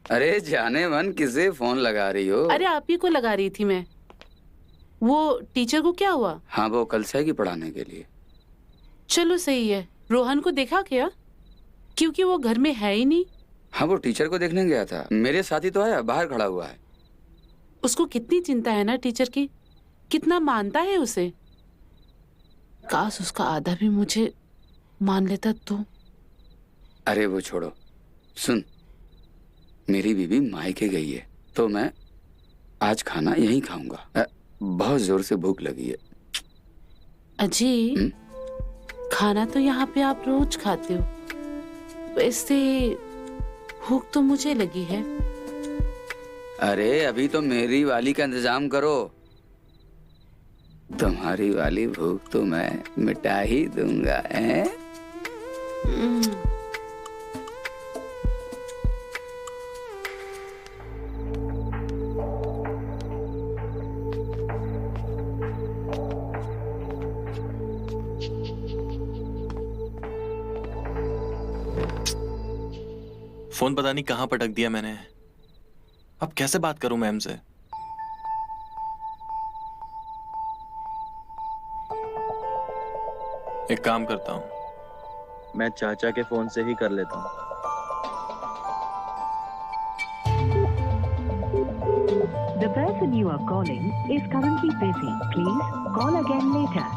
Speaker 2: अरे जाने मन, किसे फोन लगा रही हो?
Speaker 4: अरे आप ही को लगा रही थी मैं। वो टीचर को क्या हुआ?
Speaker 2: हाँ वो कल से आएगी पढ़ाने के लिए।
Speaker 4: चलो सही है। रोहन को देखा क्या? क्योंकि वो घर में है ही नहीं।
Speaker 2: हाँ वो टीचर को देखने गया था, मेरे साथ ही तो आया, बाहर खड़ा हुआ है।
Speaker 4: उसको कितनी चिंता है ना टीचर की, कितना मानता है उसे। काश उसका आधा भी मुझे मान लेता तो।
Speaker 2: अरे वो छोड़ो, सुन, मेरी बीवी मायके गई है तो मैं आज खाना यहीं खाऊंगा। बहुत जोर से भूख लगी है।
Speaker 4: अजी, खाना तो यहाँ पे आप रोज खाते हो, वैसे भूख तो मुझे लगी है।
Speaker 2: अरे अभी तो मेरी वाली का इंतजाम करो, तुम्हारी वाली भूख तो मैं मिटा ही दूंगा। हैं?
Speaker 3: फोन पता नहीं कहाँ पटक दिया मैंने। अब कैसे बात करूं मैम से? एक काम करता हूं,
Speaker 5: मैं चाचा के फोन से ही कर लेता हूँ।
Speaker 6: The person you are calling is currently busy. Please call again later.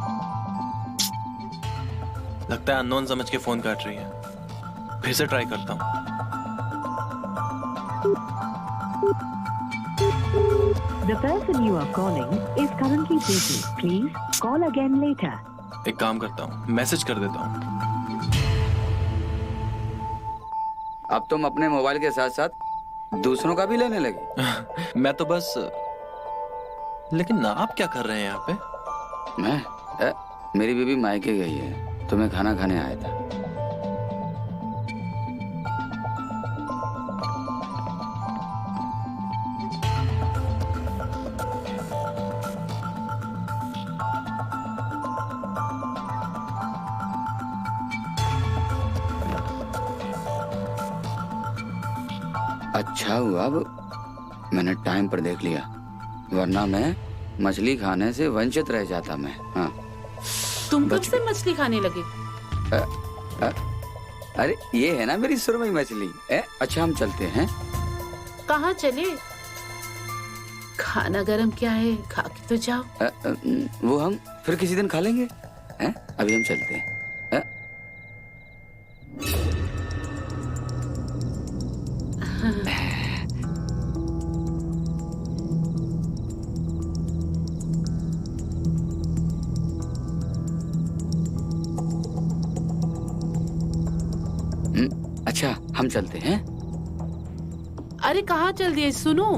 Speaker 3: लगता है अननोन समझ के फोन काट रही है। फिर से ट्राई करता हूं।
Speaker 6: The person you are calling is currently busy. Please call again later.
Speaker 3: एक काम करता हूं, मैसेज कर देता हूं।
Speaker 2: अब तुम अपने मोबाइल के साथ साथ दूसरों का भी लेने लगे।
Speaker 3: मैं तो बस, लेकिन आप क्या कर रहे हैं यहाँ पे?
Speaker 2: मैं मेरी बीबी मायके गई है, तो मैं खाना खाने आया था। अच्छा हुआ अब मैंने टाइम पर देख लिया, वरना मैं मछली खाने से वंचित रह जाता मैं। हाँ।
Speaker 4: तुम कब से मछली खाने लगे?
Speaker 2: अरे ये है ना मेरी सुरमई मछली। अच्छा हम चलते हैं।
Speaker 4: कहाँ चले? खाना गरम क्या है, खा के तो जाओ।
Speaker 2: वो हम फिर किसी दिन खा लेंगे। अभी हम चलते हैं। अच्छा हम चलते हैं।
Speaker 4: अरे कहाँ चल दिए, सुनो।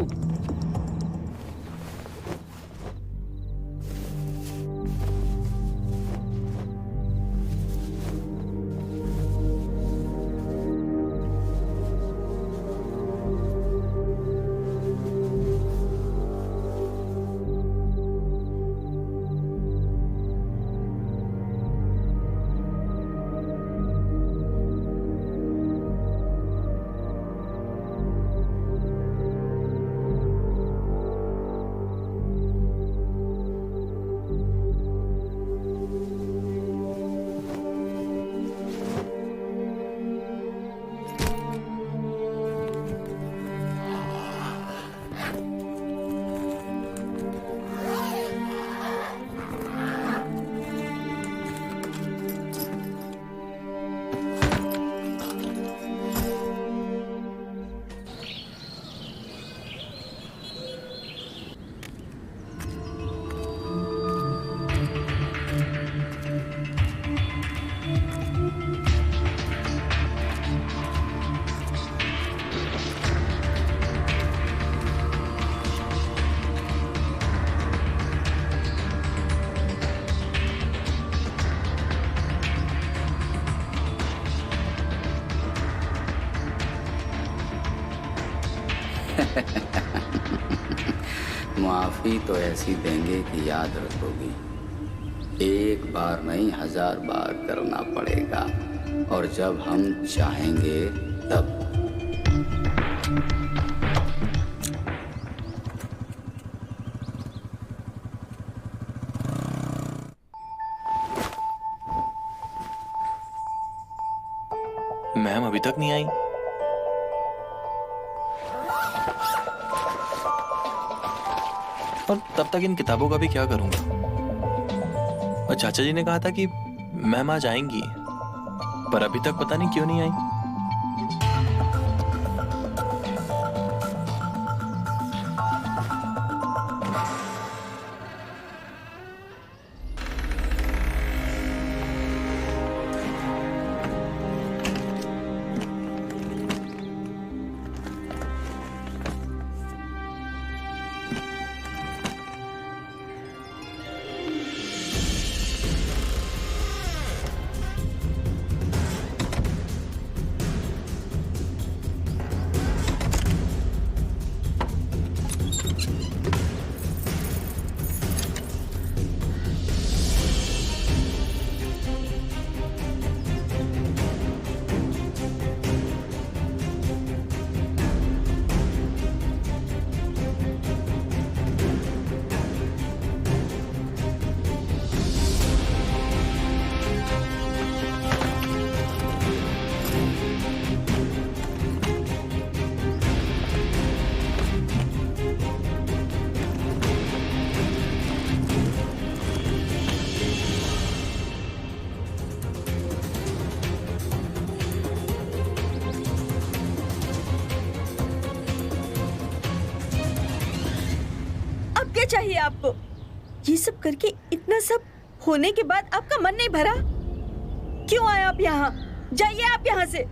Speaker 2: माफी तो ऐसी देंगे कि याद रखोगी। एक बार नहीं 1000 बार करना पड़ेगा, और जब हम चाहेंगे तब।
Speaker 3: मैम अभी तक नहीं आई। और तब तक इन किताबों का भी क्या करूंगा? और चाचा जी ने कहा था कि मैम आज आएंगी, पर अभी तक पता नहीं क्यों नहीं आई।
Speaker 1: क्या चाहिए आपको? ये सब करके इतना सब होने के बाद आपका मन नहीं भरा? क्यों आए आप यहाँ? जाइए आप यहाँ से।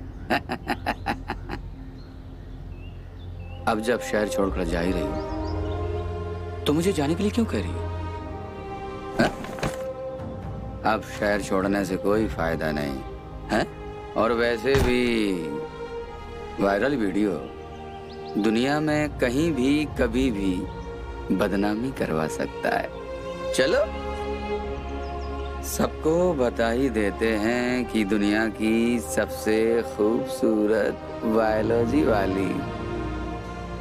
Speaker 2: अब जब शहर छोड़कर जा ही रही हो तो मुझे जाने के लिए क्यों कह रही हो? हाँ? अब शहर छोड़ने से कोई फायदा नहीं है। और वैसे भी वायरल वीडियो दुनिया में कहीं भी कभी भी बदनामी करवा सकता है। चलो सबको बता ही देते हैं कि दुनिया की सबसे खूबसूरत बायोलॉजी वाली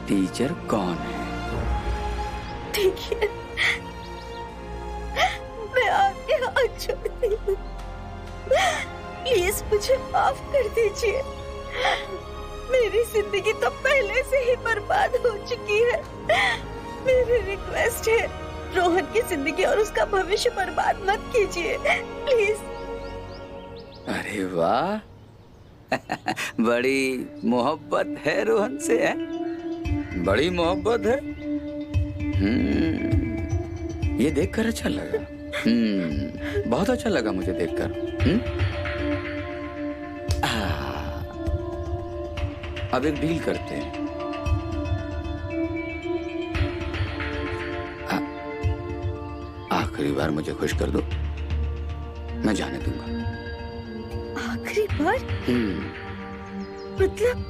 Speaker 2: टीचर कौन है।
Speaker 1: ठीक है, मैं आपके हाथ जोड़ती हूँ, प्लीज मुझे माफ कर दीजिए। मेरी जिंदगी तो पहले से ही बर्बाद हो चुकी है। मेरी रिक्वेस्ट है, रोहन की जिंदगी और उसका भविष्य बर्बाद मत कीजिए, प्लीज।
Speaker 2: अरे वाह, बड़ी मोहब्बत है रोहन से, है? बड़ी मोहब्बत है। ये देखकर अच्छा लगा। बहुत अच्छा लगा मुझे देखकर। अब एक डील करते हैं। आखिरी बार मुझे खुश कर दो, मैं जाने दूंगा।
Speaker 1: आखिरी बार? मतलब?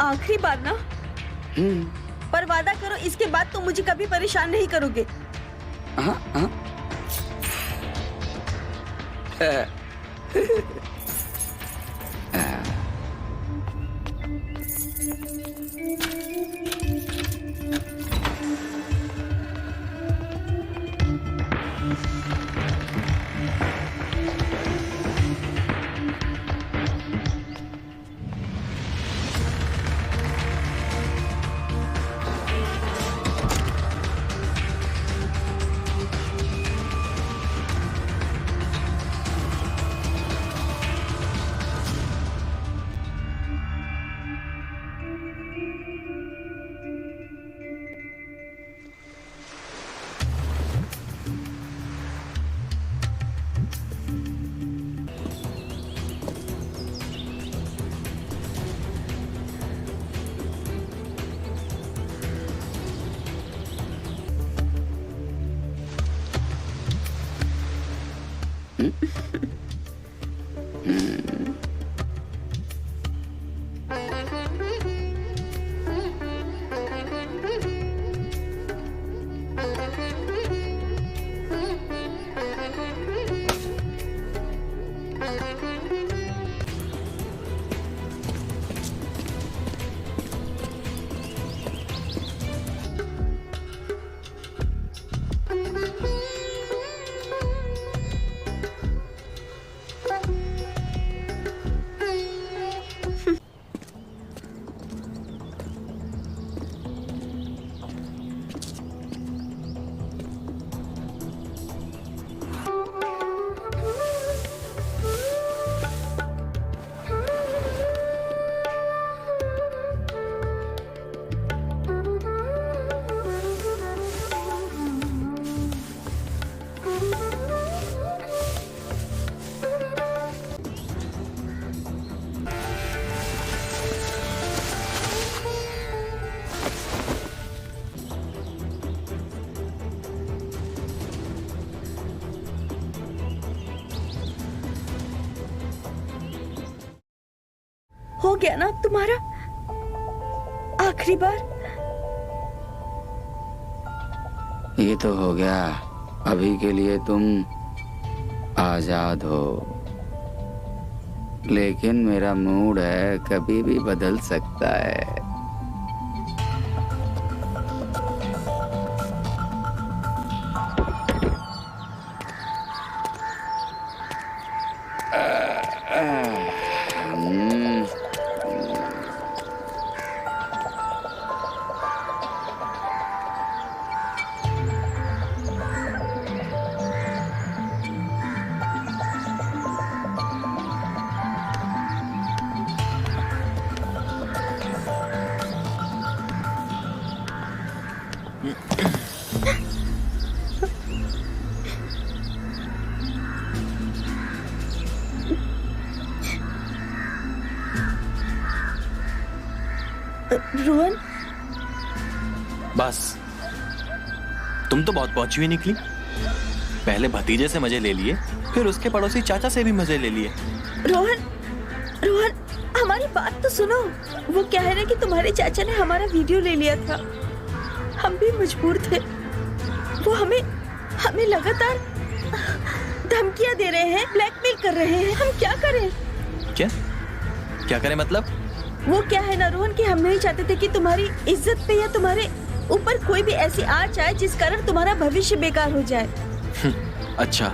Speaker 1: आखिरी बार ना? पर वादा करो इसके बाद तुम मुझे कभी परेशान नहीं करोगे। हो गया ना अब तुम्हारा आखिरी बार?
Speaker 2: ये तो हो गया। अभी के लिए तुम आजाद हो, लेकिन मेरा मूड है कभी भी बदल सकता है।
Speaker 1: रोहन,
Speaker 3: बस तुम तो बहुत पहुंची हुई निकली। पहले भतीजे से मजे ले लिए, फिर उसके पड़ोसी चाचा से भी मजे ले लिए।
Speaker 1: रोहन, रोहन, हमारी बात तो सुनो। वो कह रहे कि तुम्हारे चाचा ने हमारा वीडियो ले लिया था। हम भी मजबूर थे। वो हमें लगातार धमकियां दे रहे हैं, ब्लैकमेल कर रहे हैं। हम क्या करें?
Speaker 3: क्या करें मतलब?
Speaker 1: वो क्या है ना रोहन कि हम नहीं चाहते थे कि तुम्हारी इज्जत पे या तुम्हारे ऊपर कोई भी ऐसी आंच आए जिस कारण तुम्हारा भविष्य बेकार हो जाए।
Speaker 3: अच्छा,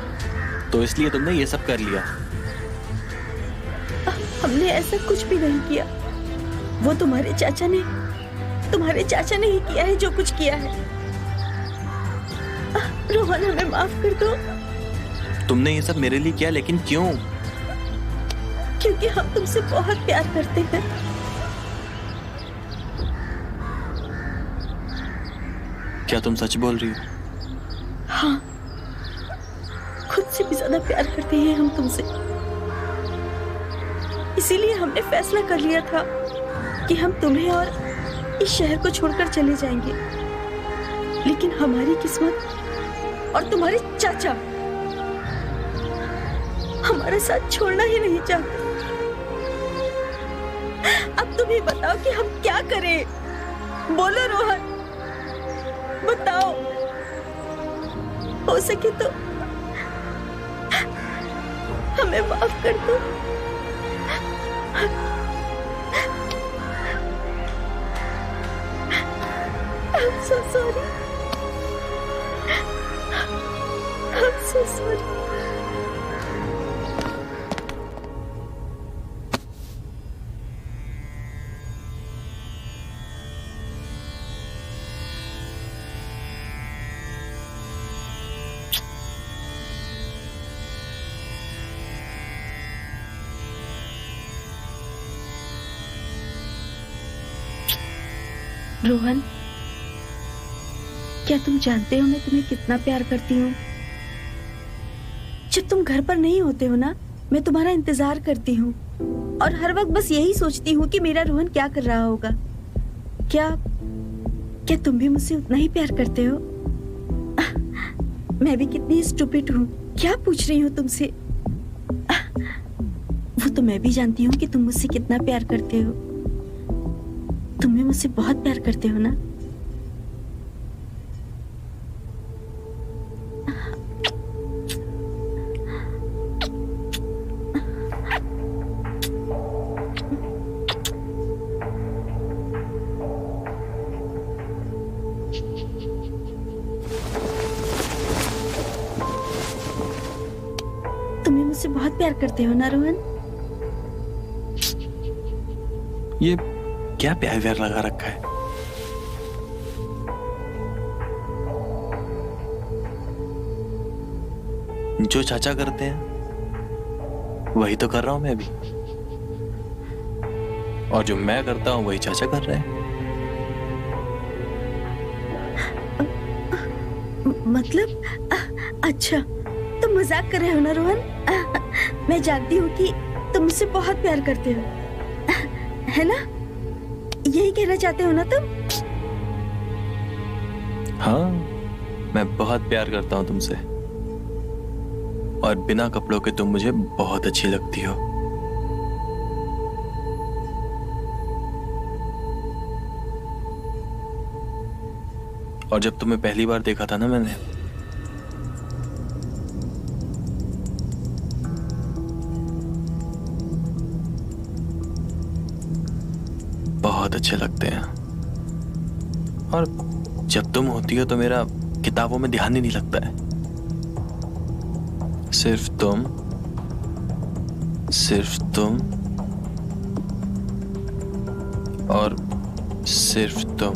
Speaker 3: तो इसलिए तुमने ये सब कर लिया?
Speaker 1: हमने ऐसा कुछ भी नहीं किया। वो तुम्हारे चाचा ने ही किया है जो कुछ किया है। रोहन, हमें माफ कर दो।
Speaker 3: तुमने ये सब मेरे लिए किया, लेकिन क्यों?
Speaker 1: क्योंकि हम तुमसे बहुत प्यार करते हैं।
Speaker 3: क्या तुम सच बोल रही हो?
Speaker 1: हाँ, खुद से भी ज्यादा प्यार करते हैं हम तुमसे। इसीलिए हमने फैसला कर लिया था कि हम तुम्हें और इस शहर को छोड़कर चले जाएंगे। लेकिन हमारी किस्मत और तुम्हारे चाचा हमारा साथ छोड़ना ही नहीं चाहते। अब तुम ही बताओ कि हम क्या करें? बोलो रोहन, बताओ। हो सके तो हमें माफ कर दो। I'm so sorry. I'm so sorry. Rohan, क्या तुम जानते हो मैं तुम्हें कितना प्यार करती हूँ? जब तुम घर पर नहीं होते हो ना, मैं तुम्हारा इंतजार करती हूँ और हर वक्त बस यही सोचती हूँ कि मेरा रोहन क्या कर रहा होगा। क्या तुम भी मुझसे उतना ही प्यार करते हो? मैं भी कितनी स्टूपिड हूँ, क्या पूछ रही हूँ तुमसे? वो तो मैं भी जानती हूँ कि तुम मुझसे कितना प्यार करते हो। तुम भी मुझसे बहुत प्यार करते हो ना? तुम भी मुझसे बहुत प्यार करते हो ना रोहन?
Speaker 3: ये क्या प्यार व्यार लगा रखा है? जो चाचा करते हैं वही तो कर रहा हूं मैं भी, और जो मैं करता हूं वही चाचा कर रहे हैं।
Speaker 1: मतलब अच्छा, तुम मजाक कर रहे हो ना रोहन? मैं जानती हूँ कि तुम मुझसे बहुत प्यार करते हो, है ना? यही कहना चाहते हो ना तुम?
Speaker 3: हाँ, मैं बहुत प्यार करता हूं तुमसे, और बिना कपड़ों के तुम मुझे बहुत अच्छी लगती हो। और जब तुम्हें पहली बार देखा था ना मैंने, बहुत अच्छे लगते हैं। और जब तुम होती हो तो मेरा किताबों में ध्यान ही नहीं लगता है। सिर्फ तुम और सिर्फ तुम।